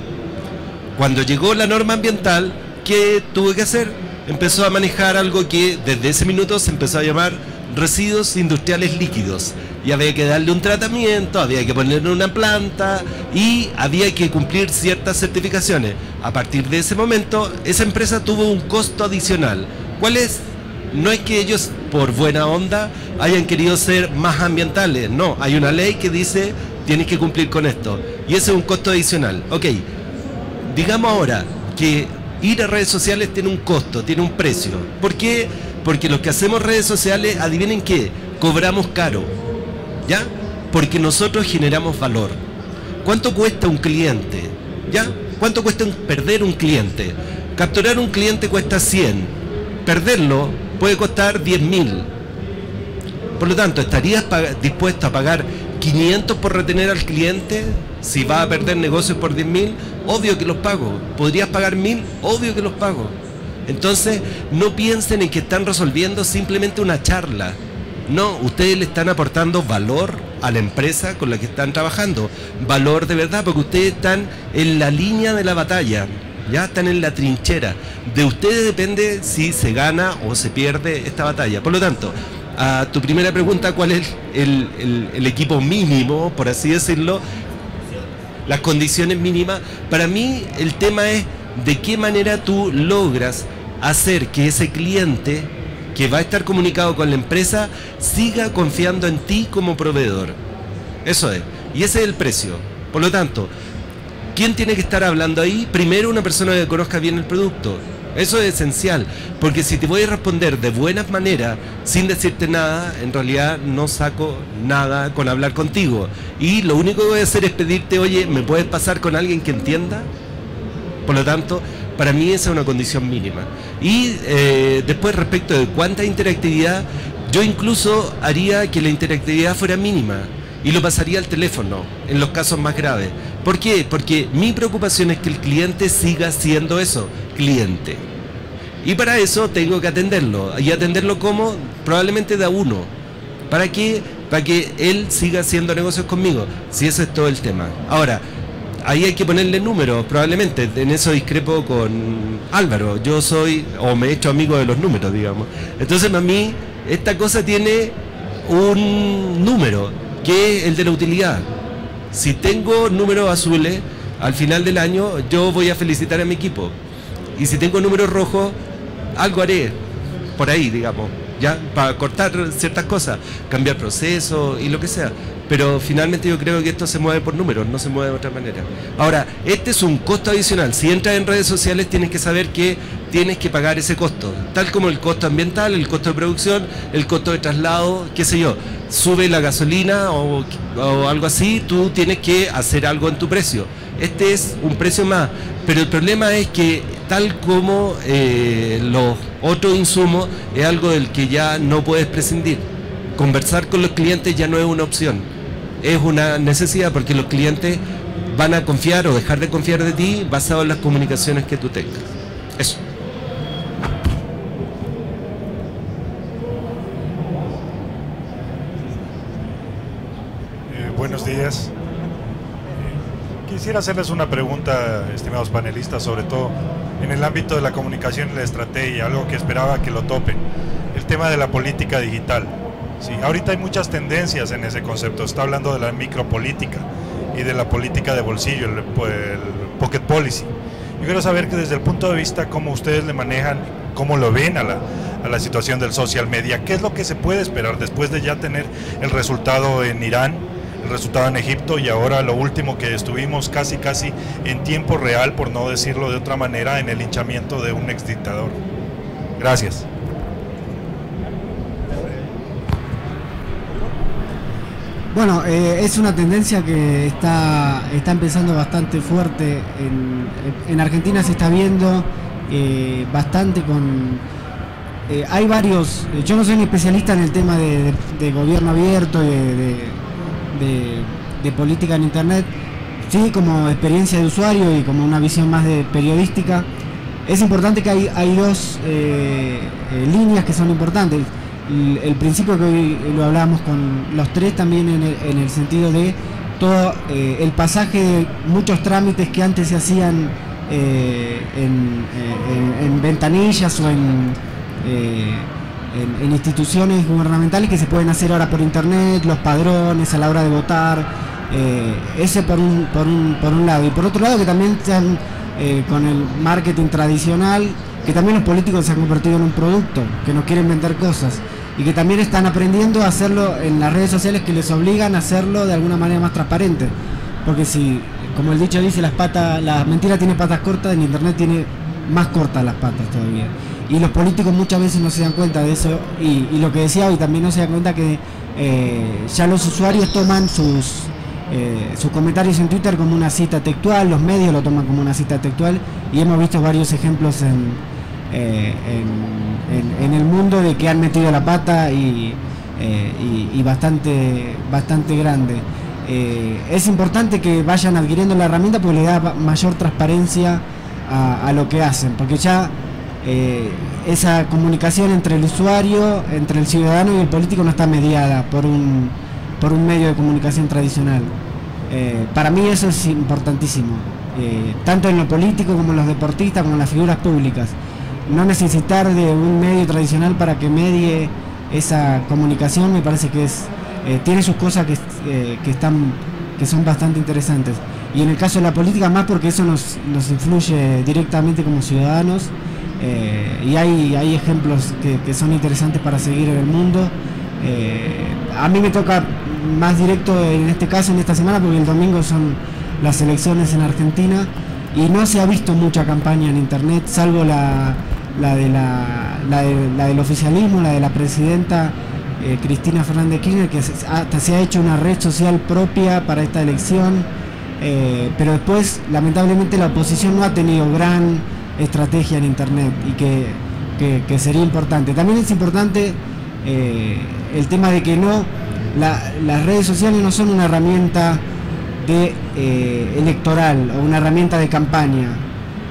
Cuando llegó la norma ambiental, ¿qué tuvo que hacer? Empezó a manejar algo que desde ese minuto se empezó a llamar residuos industriales líquidos. Y había que darle un tratamiento, había que ponerle una planta y había que cumplir ciertas certificaciones. A partir de ese momento, esa empresa tuvo un costo adicional. ¿Cuál es? No es que ellos, por buena onda, hayan querido ser más ambientales. No, hay una ley que dice, tienes que cumplir con esto. Y ese es un costo adicional. Ok, digamos ahora que ir a redes sociales tiene un costo, tiene un precio. ¿Por qué? Porque los que hacemos redes sociales, adivinen qué, cobramos caro. ¿Ya? Porque nosotros generamos valor. ¿Cuánto cuesta un cliente? ¿Ya? ¿Cuánto cuesta perder un cliente? Capturar un cliente cuesta 100. Perderlo puede costar 10.000. Por lo tanto, ¿estarías dispuesto a pagar 500 por retener al cliente? Si vas a perder negocios por 10.000, obvio que los pago. ¿Podrías pagar 1.000? Obvio que los pago. Entonces, no piensen en que están resolviendo simplemente una charla. No, ustedes le están aportando valor a la empresa con la que están trabajando. Valor de verdad, porque ustedes están en la línea de la batalla. Ya están en la trinchera. De ustedes depende si se gana o se pierde esta batalla. Por lo tanto, a tu primera pregunta, ¿cuál es el equipo mínimo, por así decirlo? Las condiciones mínimas. Para mí el tema es de qué manera tú logras hacer que ese cliente que va a estar comunicado con la empresa siga confiando en ti como proveedor. Eso es. Y ese es el precio. Por lo tanto, ¿quién tiene que estar hablando ahí? Primero, una persona que conozca bien el producto. Eso es esencial, porque si te voy a responder de buenas maneras, sin decirte nada, en realidad no saco nada con hablar contigo. Y lo único que voy a hacer es pedirte, oye, ¿me puedes pasar con alguien que entienda? Por lo tanto, para mí esa es una condición mínima. Y después, respecto de cuánta interactividad, yo incluso haría que la interactividad fuera mínima y lo pasaría al teléfono en los casos más graves. ¿Por qué? Porque mi preocupación es que el cliente siga siendo eso, cliente. Y para eso tengo que atenderlo. ¿Y atenderlo como? Probablemente de a uno. ¿Para qué? Para que él siga haciendo negocios conmigo. Si ese es todo el tema. Ahora, ahí hay que ponerle números, probablemente. En eso discrepo con Álvaro. Yo soy, o me he hecho amigo de los números, digamos. Entonces, a mí, esta cosa tiene un número, que es el de la utilidad. Si tengo números azules, al final del año yo voy a felicitar a mi equipo. Y si tengo números rojos, algo haré por ahí, digamos, ya, para cortar ciertas cosas, cambiar procesos y lo que sea. Pero finalmente yo creo que esto se mueve por números, no se mueve de otra manera. Ahora, este es un costo adicional. Si entras en redes sociales tienes que saber que tienes que pagar ese costo, tal como el costo ambiental, el costo de producción, el costo de traslado, qué sé yo. Sube la gasolina o algo así, tú tienes que hacer algo en tu precio. Este es un precio más, pero el problema es que tal como los otros insumos, es algo del que ya no puedes prescindir. Conversar con los clientes ya no es una opción, es una necesidad, porque los clientes van a confiar o dejar de confiar de ti basado en las comunicaciones que tú tengas. Eso. Buenos días. Quisiera hacerles una pregunta, estimados panelistas, sobre todo en el ámbito de la comunicación y la estrategia, algo que esperaba que lo topen, el tema de la política digital. Sí, ahorita hay muchas tendencias en ese concepto, está hablando de la micropolítica y de la política de bolsillo, el pocket policy. Yo quiero saber que desde el punto de vista cómo ustedes le manejan, cómo lo ven a la situación del social media, qué es lo que se puede esperar después de ya tener el resultado en Irán, el resultado en Egipto y ahora lo último que estuvimos casi en tiempo real, por no decirlo de otra manera, en el linchamiento de un exdictador. Gracias. Bueno, es una tendencia que está empezando bastante fuerte. En Argentina se está viendo bastante con... hay varios... Yo no soy un especialista en el tema de gobierno abierto, de política en Internet. Sí, como experiencia de usuario y como una visión más de periodística. Es importante que hay dos líneas que son importantes. El principio que hoy lo hablábamos con los tres también en el sentido de todo el pasaje de muchos trámites que antes se hacían en ventanillas o en instituciones gubernamentales que se pueden hacer ahora por internet, los padrones a la hora de votar, ese por un lado, y por otro lado que también están con el marketing tradicional, que también los políticos se han convertido en un producto, que nos quieren vender cosas y que también están aprendiendo a hacerlo en las redes sociales, que les obligan a hacerlo de alguna manera más transparente, porque si, como el dicho dice, la mentira tiene patas cortas, en internet tiene más cortas las patas todavía, y los políticos muchas veces no se dan cuenta de eso, y lo que decía hoy también no se dan cuenta que ya los usuarios toman sus comentarios en Twitter como una cita textual, los medios lo toman como una cita textual, y hemos visto varios ejemplos en el mundo de que han metido la pata y bastante grande. Es importante que vayan adquiriendo la herramienta porque le da mayor transparencia a lo que hacen, porque ya esa comunicación entre el usuario, entre el ciudadano y el político no está mediada por un medio de comunicación tradicional. Para mí eso es importantísimo, tanto en lo político como en los deportistas, como en las figuras públicas. No necesitar de un medio tradicional para que medie esa comunicación me parece que es tiene sus cosas que son bastante interesantes. Y en el caso de la política más porque eso nos influye directamente como ciudadanos, y hay ejemplos que son interesantes para seguir en el mundo. A mí me toca más directo en este caso, en esta semana, porque el domingo son las elecciones en Argentina y no se ha visto mucha campaña en internet, salvo la del oficialismo, la de la presidenta Cristina Fernández de Kirchner, que hasta se ha hecho una red social propia para esta elección, pero después lamentablemente la oposición no ha tenido gran estrategia en internet y que sería importante. También es importante el tema de que las redes sociales no son una herramienta electoral o una herramienta de campaña,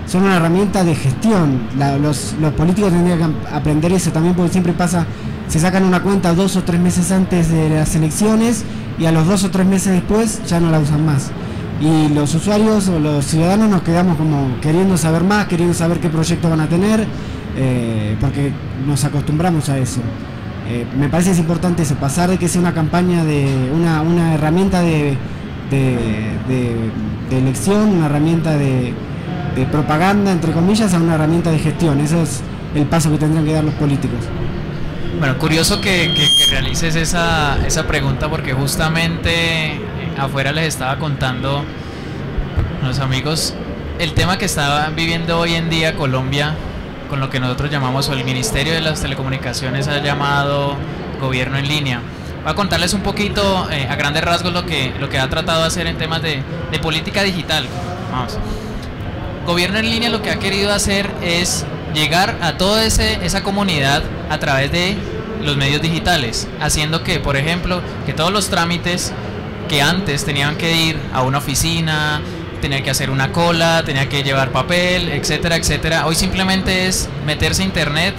son una herramienta de gestión. Los políticos tendrían que aprender eso también, porque siempre pasa, se sacan una cuenta 2 o 3 meses antes de las elecciones y a los 2 o 3 meses después ya no la usan más. Y los usuarios o los ciudadanos nos quedamos como queriendo saber más, queriendo saber qué proyectos van a tener, porque nos acostumbramos a eso. Me parece que es importante eso, pasar de que sea una campaña de una herramienta de elección, una herramienta de propaganda, entre comillas, a una herramienta de gestión. Eso es el paso que tendrían que dar los políticos. Bueno, curioso que realices esa pregunta, porque justamente afuera les estaba contando los amigos el tema que está viviendo hoy en día Colombia con lo que nosotros llamamos, o el Ministerio de las Telecomunicaciones ha llamado gobierno en línea. Voy a contarles un poquito a grandes rasgos lo que ha tratado de hacer en temas de política digital. Vamos. Gobierno en línea lo que ha querido hacer es llegar a toda esa comunidad a través de los medios digitales, haciendo que, por ejemplo, que todos los trámites que antes tenían que ir a una oficina, tenía que hacer una cola, tenía que llevar papel, etcétera, etcétera, hoy simplemente es meterse a internet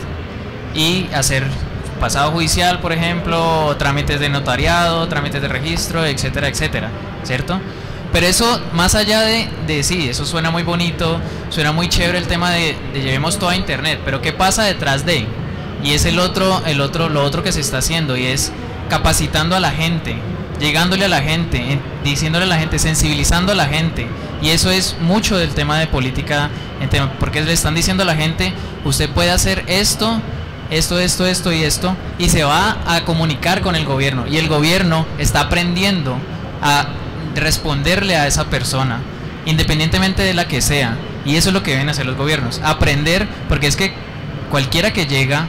y hacer pasado judicial, por ejemplo, trámites de notariado, trámites de registro, etcétera, etcétera, ¿cierto? Pero eso, más allá de sí, eso suena muy bonito, suena muy chévere el tema de llevemos todo a internet, pero ¿qué pasa detrás de? Y es lo otro que se está haciendo, y es capacitando a la gente, llegándole a la gente, diciéndole a la gente, sensibilizando a la gente. Y eso es mucho del tema de política, porque le están diciendo a la gente, usted puede hacer esto y esto, y se va a comunicar con el gobierno, y el gobierno está aprendiendo a responderle a esa persona, independientemente de la que sea. Y eso es lo que deben hacer los gobiernos, aprender, porque es que cualquiera que llega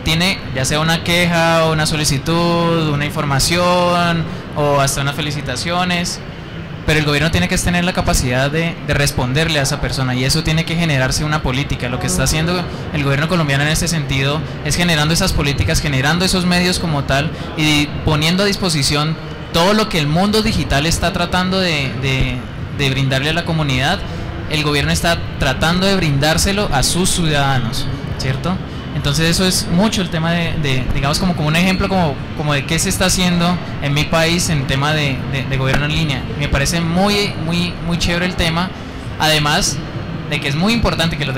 tiene ya sea una queja, una solicitud, una información o hasta unas felicitaciones, pero el gobierno tiene que tener la capacidad de responderle a esa persona, y eso tiene que generarse una política. Lo que está haciendo el gobierno colombiano en este sentido es generando esas políticas, generando esos medios como tal, y poniendo a disposición todo lo que el mundo digital está tratando de brindarle a la comunidad. El gobierno está tratando de brindárselo a sus ciudadanos, ¿cierto? Entonces eso es mucho el tema digamos, como un ejemplo como de qué se está haciendo en mi país en tema de gobierno en línea. Me parece muy chévere el tema, además de que es muy importante que lo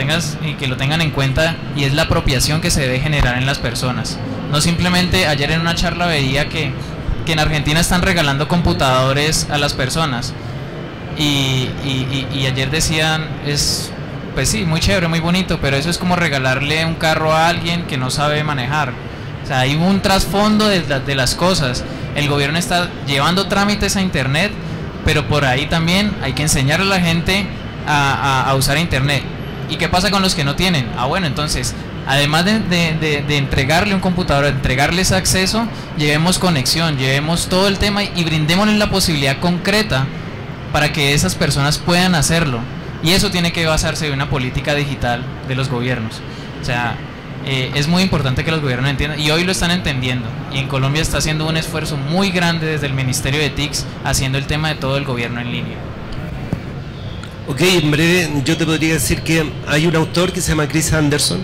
tengan en cuenta, y es la apropiación que se debe generar en las personas. No simplemente, ayer en una charla veía que en Argentina están regalando computadores a las personas, y ayer decían, pues sí, muy chévere, muy bonito, pero eso es como regalarle un carro a alguien que no sabe manejar. O sea, hay un trasfondo de las cosas. El gobierno está llevando trámites a internet, pero por ahí también hay que enseñarle a la gente a usar internet. ¿Y qué pasa con los que no tienen? Bueno, entonces, además de entregarle un computador, entregarles acceso, llevemos conexión, llevemos todo el tema y brindémosles la posibilidad concreta para que esas personas puedan hacerlo. Y eso tiene que basarse en una política digital de los gobiernos. O sea, es muy importante que los gobiernos entiendan, y hoy lo están entendiendo. Y en Colombia está haciendo un esfuerzo muy grande desde el Ministerio de TICS, haciendo el tema de todo el gobierno en línea. Ok, en breve yo te podría decir que hay un autor que se llama Chris Anderson,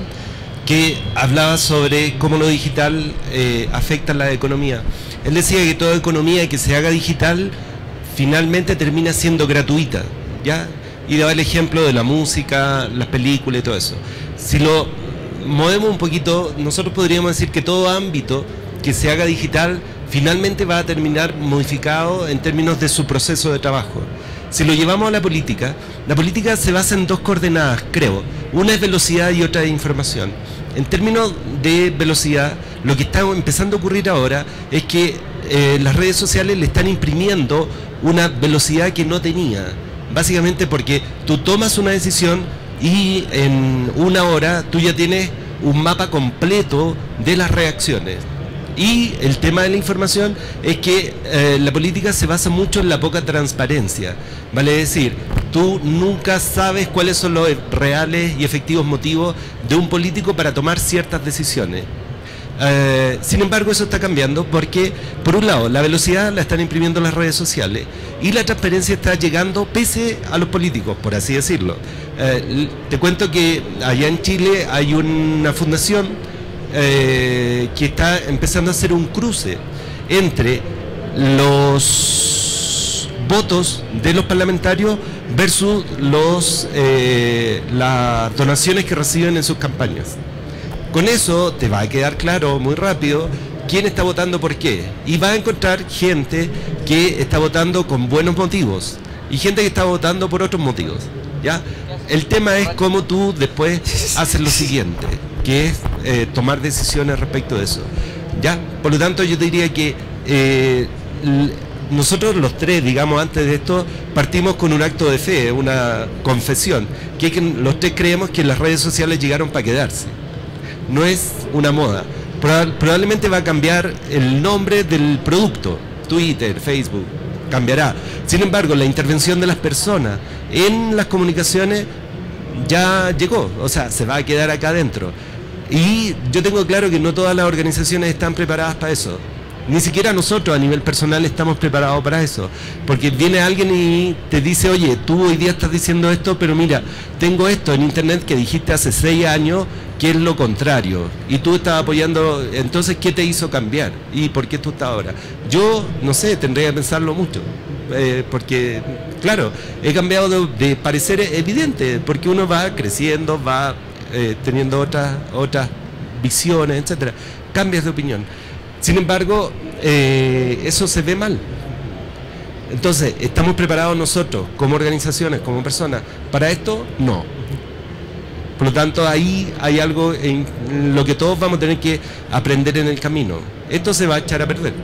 que hablaba sobre cómo lo digital afecta a la economía. Él decía que toda economía que se haga digital finalmente termina siendo gratuita, ¿ya? Y daba el ejemplo de la música, las películas y todo eso. Si lo movemos un poquito, nosotros podríamos decir que todo ámbito que se haga digital finalmente va a terminar modificado en términos de su proceso de trabajo. Si lo llevamos a la política se basa en dos coordenadas, creo. Una es velocidad y otra es información. En términos de velocidad, lo que está empezando a ocurrir ahora es que las redes sociales le están imprimiendo una velocidad que no tenía. Básicamente porque tú tomas una decisión y en una hora tú ya tienes un mapa completo de las reacciones. Y el tema de la información es que la política se basa mucho en la poca transparencia. Vale decir, tú nunca sabes cuáles son los reales y efectivos motivos de un político para tomar ciertas decisiones. Sin embargo, eso está cambiando porque, por un lado, la velocidad la están imprimiendo las redes sociales y la transparencia está llegando pese a los políticos, por así decirlo. Te cuento que allá en Chile hay una fundación que está empezando a hacer un cruce entre los votos de los parlamentarios versus las donaciones que reciben en sus campañas. Con eso te va a quedar claro muy rápido quién está votando por qué, y va a encontrar gente que está votando con buenos motivos y gente que está votando por otros motivos, ¿ya? El tema es cómo tú después haces lo siguiente, que es tomar decisiones respecto de eso, ¿ya? Por lo tanto, yo diría que nosotros los tres, digamos, antes de esto, partimos con un acto de fe, una confesión, que es que los tres creemos que las redes sociales llegaron para quedarse. No es una moda. Probablemente va a cambiar el nombre del producto, Twitter, Facebook, cambiará. Sin embargo, la intervención de las personas en las comunicaciones ya llegó, o sea, se va a quedar acá adentro. Y yo tengo claro que no todas las organizaciones están preparadas para eso. Ni siquiera nosotros a nivel personal estamos preparados para eso. Porque viene alguien y te dice, oye, tú hoy día estás diciendo esto, pero mira, tengo esto en internet que dijiste hace 6 años que es lo contrario. Y tú estás apoyando, entonces, ¿qué te hizo cambiar? ¿Y por qué tú estás ahora? Yo, no sé, tendría que pensarlo mucho. Porque, claro, he cambiado de parecer evidente, porque uno va creciendo, va teniendo otras visiones, etcétera. Cambias de opinión. Sin embargo, eso se ve mal. Entonces, ¿estamos preparados nosotros, como organizaciones, como personas, para esto? No. Por lo tanto, ahí hay algo en lo que todos vamos a tener que aprender en el camino. Esto se va a echar a perder.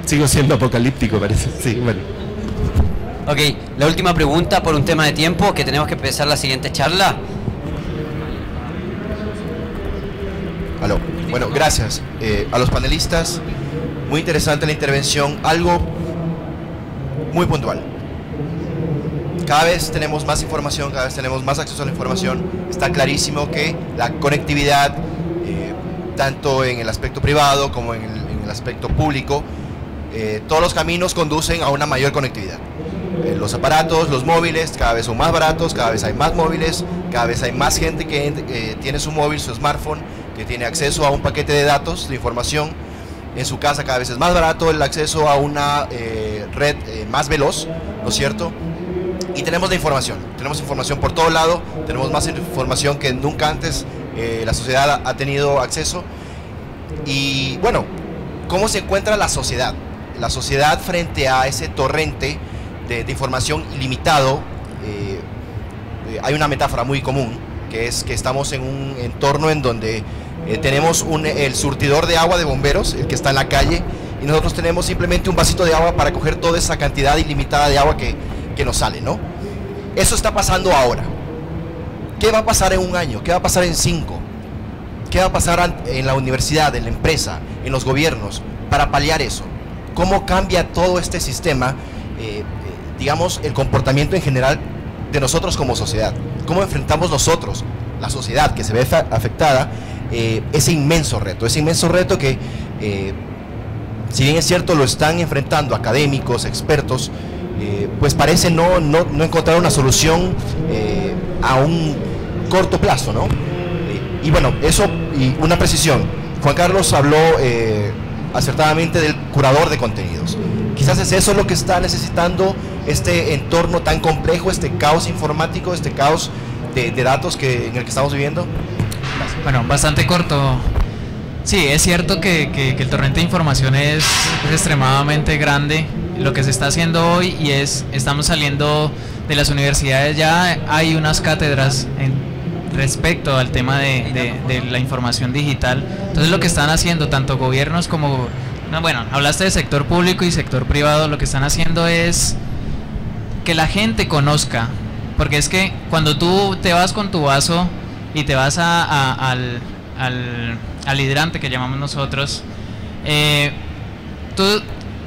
Sigo siendo apocalíptico, parece. Sí, bueno. Ok, la última pregunta por un tema de tiempo, que tenemos que empezar la siguiente charla. Aló. Bueno, gracias a los panelistas. Muy interesante la intervención. Algo muy puntual. Cada vez tenemos más información, cada vez tenemos más acceso a la información. Está clarísimo que la conectividad, tanto en el aspecto privado como en el aspecto público, todos los caminos conducen a una mayor conectividad. Los aparatos, los móviles, cada vez son más baratos, cada vez hay más móviles, cada vez hay más gente que tiene su móvil, su smartphone, que tiene acceso a un paquete de datos, de información. En su casa cada vez es más barato el acceso a una red más veloz, ¿no es cierto? Y tenemos información por todo lado, tenemos más información que nunca antes la sociedad ha tenido acceso. Y bueno, ¿cómo se encuentra la sociedad? La sociedad frente a ese torrente de información ilimitado. Hay una metáfora muy común, que es que estamos en un entorno en donde tenemos el surtidor de agua de bomberos, el que está en la calle, y nosotros tenemos simplemente un vasito de agua para coger toda esa cantidad ilimitada de agua que nos sale, ¿no? Eso está pasando ahora. ¿Qué va a pasar en un año? ¿Qué va a pasar en 5? ¿Qué va a pasar en la universidad, en la empresa, en los gobiernos, para paliar eso? ¿Cómo cambia todo este sistema, digamos, el comportamiento en general de nosotros como sociedad? ¿Cómo enfrentamos nosotros, la sociedad que se ve afectada, ese inmenso reto que, si bien es cierto, lo están enfrentando académicos, expertos, pues parece no encontrar una solución a un corto plazo, ¿no? Y bueno, eso, y una precisión. Juan Carlos habló acertadamente del curador de contenidos. Quizás es eso lo que está necesitando este entorno tan complejo, este caos informático, este caos de datos en el que estamos viviendo. Bueno, bastante corto. Sí, es cierto que el torrente de información es extremadamente grande. Lo que se está haciendo hoy estamos saliendo de las universidades, ya hay unas cátedras respecto al tema de la información digital. Entonces lo que están haciendo tanto gobiernos como, bueno, hablaste de sector público y sector privado, lo que están haciendo es que la gente conozca, porque es que cuando tú te vas con tu vaso y te vas al hidrante que llamamos nosotros, tú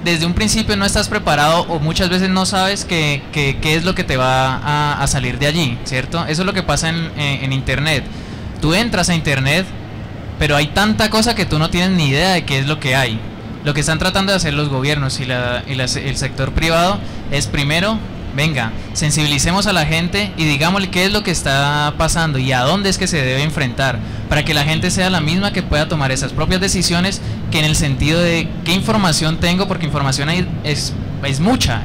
desde un principio no estás preparado o muchas veces no sabes qué es lo que te va a salir de allí, ¿cierto? Eso es lo que pasa en internet. Tú entras a internet, pero hay tanta cosa que tú no tienes ni idea de qué es lo que hay. Lo que están tratando de hacer los gobiernos y el sector privado es primero, venga, sensibilicemos a la gente y digámosle qué es lo que está pasando y a dónde es que se debe enfrentar, para que la gente sea la misma que pueda tomar esas propias decisiones, que en el sentido de qué información tengo, porque información es mucha,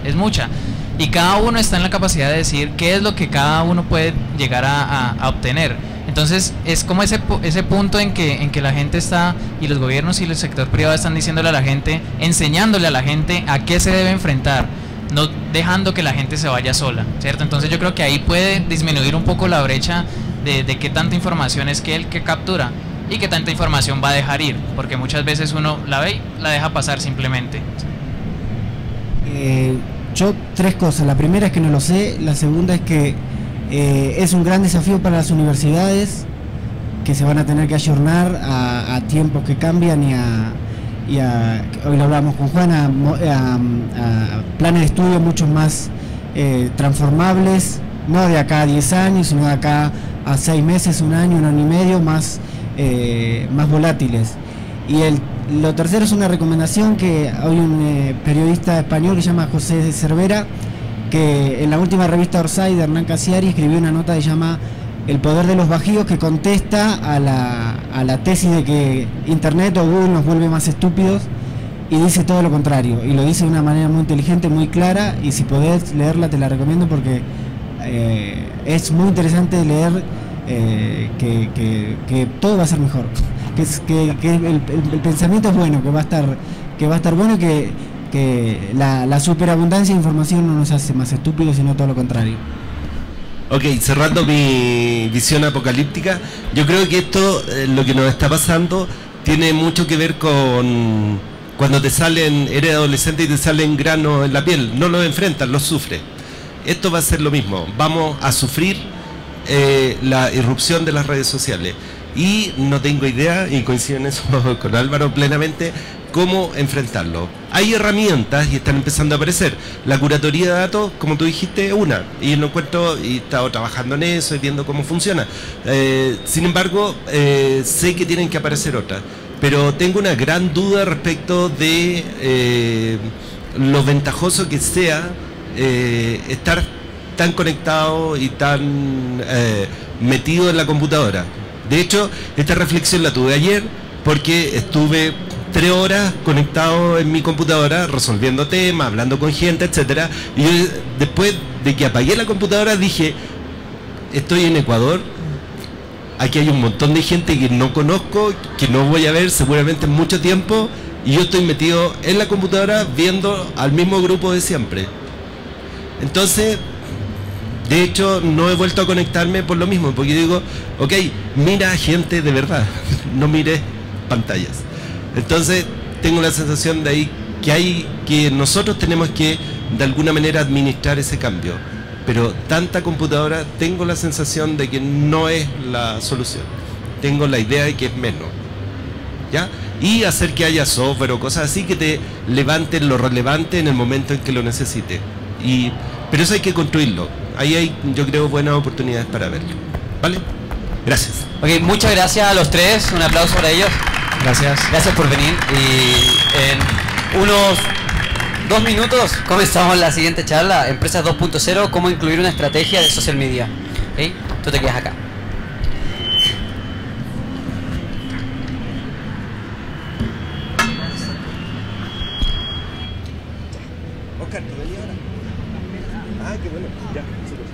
y cada uno está en la capacidad de decir qué es lo que cada uno puede llegar a obtener. Entonces es como ese punto en que la gente está, y los gobiernos y el sector privado están diciéndole a la gente, enseñándole a la gente a qué se debe enfrentar, no dejando que la gente se vaya sola, ¿cierto? Entonces yo creo que ahí puede disminuir un poco la brecha de qué tanta información es que él que captura y qué tanta información va a dejar ir, porque muchas veces uno la ve y la deja pasar simplemente. Yo 3 cosas. La primera es que no lo sé, la segunda es que es un gran desafío para las universidades, que se van a tener que ayornar a tiempos que cambian hoy lo hablamos con Juan, a planes de estudio mucho más transformables, no de acá a 10 años, sino de acá a 6 meses, un año y medio, más volátiles. Y lo tercero es una recomendación que hay un periodista español que se llama José de Cervera, que en la última revista Orsay de Hernán Casiari escribió una nota que se llama El poder de los bajíos, que contesta a la tesis de que Internet o Google nos vuelve más estúpidos, y dice todo lo contrario, y lo dice de una manera muy inteligente, muy clara, y si podés leerla te la recomiendo porque es muy interesante leer que todo va a ser mejor, que el pensamiento es bueno, que va a estar bueno, que la superabundancia de información no nos hace más estúpidos, sino todo lo contrario. Ok, cerrando mi visión apocalíptica, yo creo que esto, lo que nos está pasando, tiene mucho que ver con cuando eres adolescente y te salen granos en la piel, no los enfrentas, los sufres. Esto va a ser lo mismo, vamos a sufrir la irrupción de las redes sociales. Y no tengo idea, y coincido en eso con Álvaro plenamente, cómo enfrentarlo. Hay herramientas y están empezando a aparecer. La curatoría de datos, como tú dijiste, una, y lo encuentro, y he estado trabajando en eso y viendo cómo funciona. Sin embargo, sé que tienen que aparecer otras, pero tengo una gran duda respecto de lo ventajoso que sea estar tan conectado y tan metido en la computadora. De hecho, esta reflexión la tuve ayer porque estuve 3 horas conectado en mi computadora resolviendo temas, hablando con gente, etcétera. Y yo, después de que apagué la computadora, dije, estoy en Ecuador, aquí hay un montón de gente que no conozco, que no voy a ver seguramente en mucho tiempo, y yo estoy metido en la computadora viendo al mismo grupo de siempre. Entonces, de hecho, no he vuelto a conectarme por lo mismo, porque digo, ok, mira gente de verdad, no mires pantallas. Entonces, tengo la sensación de ahí que nosotros tenemos que, de alguna manera, administrar ese cambio. Pero tanta computadora, tengo la sensación de que no es la solución. Tengo la idea de que es menos. ¿Ya? Y hacer que haya software o cosas así que te levanten lo relevante en el momento en que lo necesite. Pero eso hay que construirlo. Ahí hay, yo creo, buenas oportunidades para verlo. ¿Vale? Gracias. Ok, muchas gracias a los 3. Un aplauso para ellos. Gracias. Gracias por venir. Y en unos 2 minutos comenzamos la siguiente charla. Empresas 2.0, cómo incluir una estrategia de social media. ¿Okay? Tú te quedas acá. Oscar, ¿tú venías ahora? Ah, qué bueno. Ya, súper.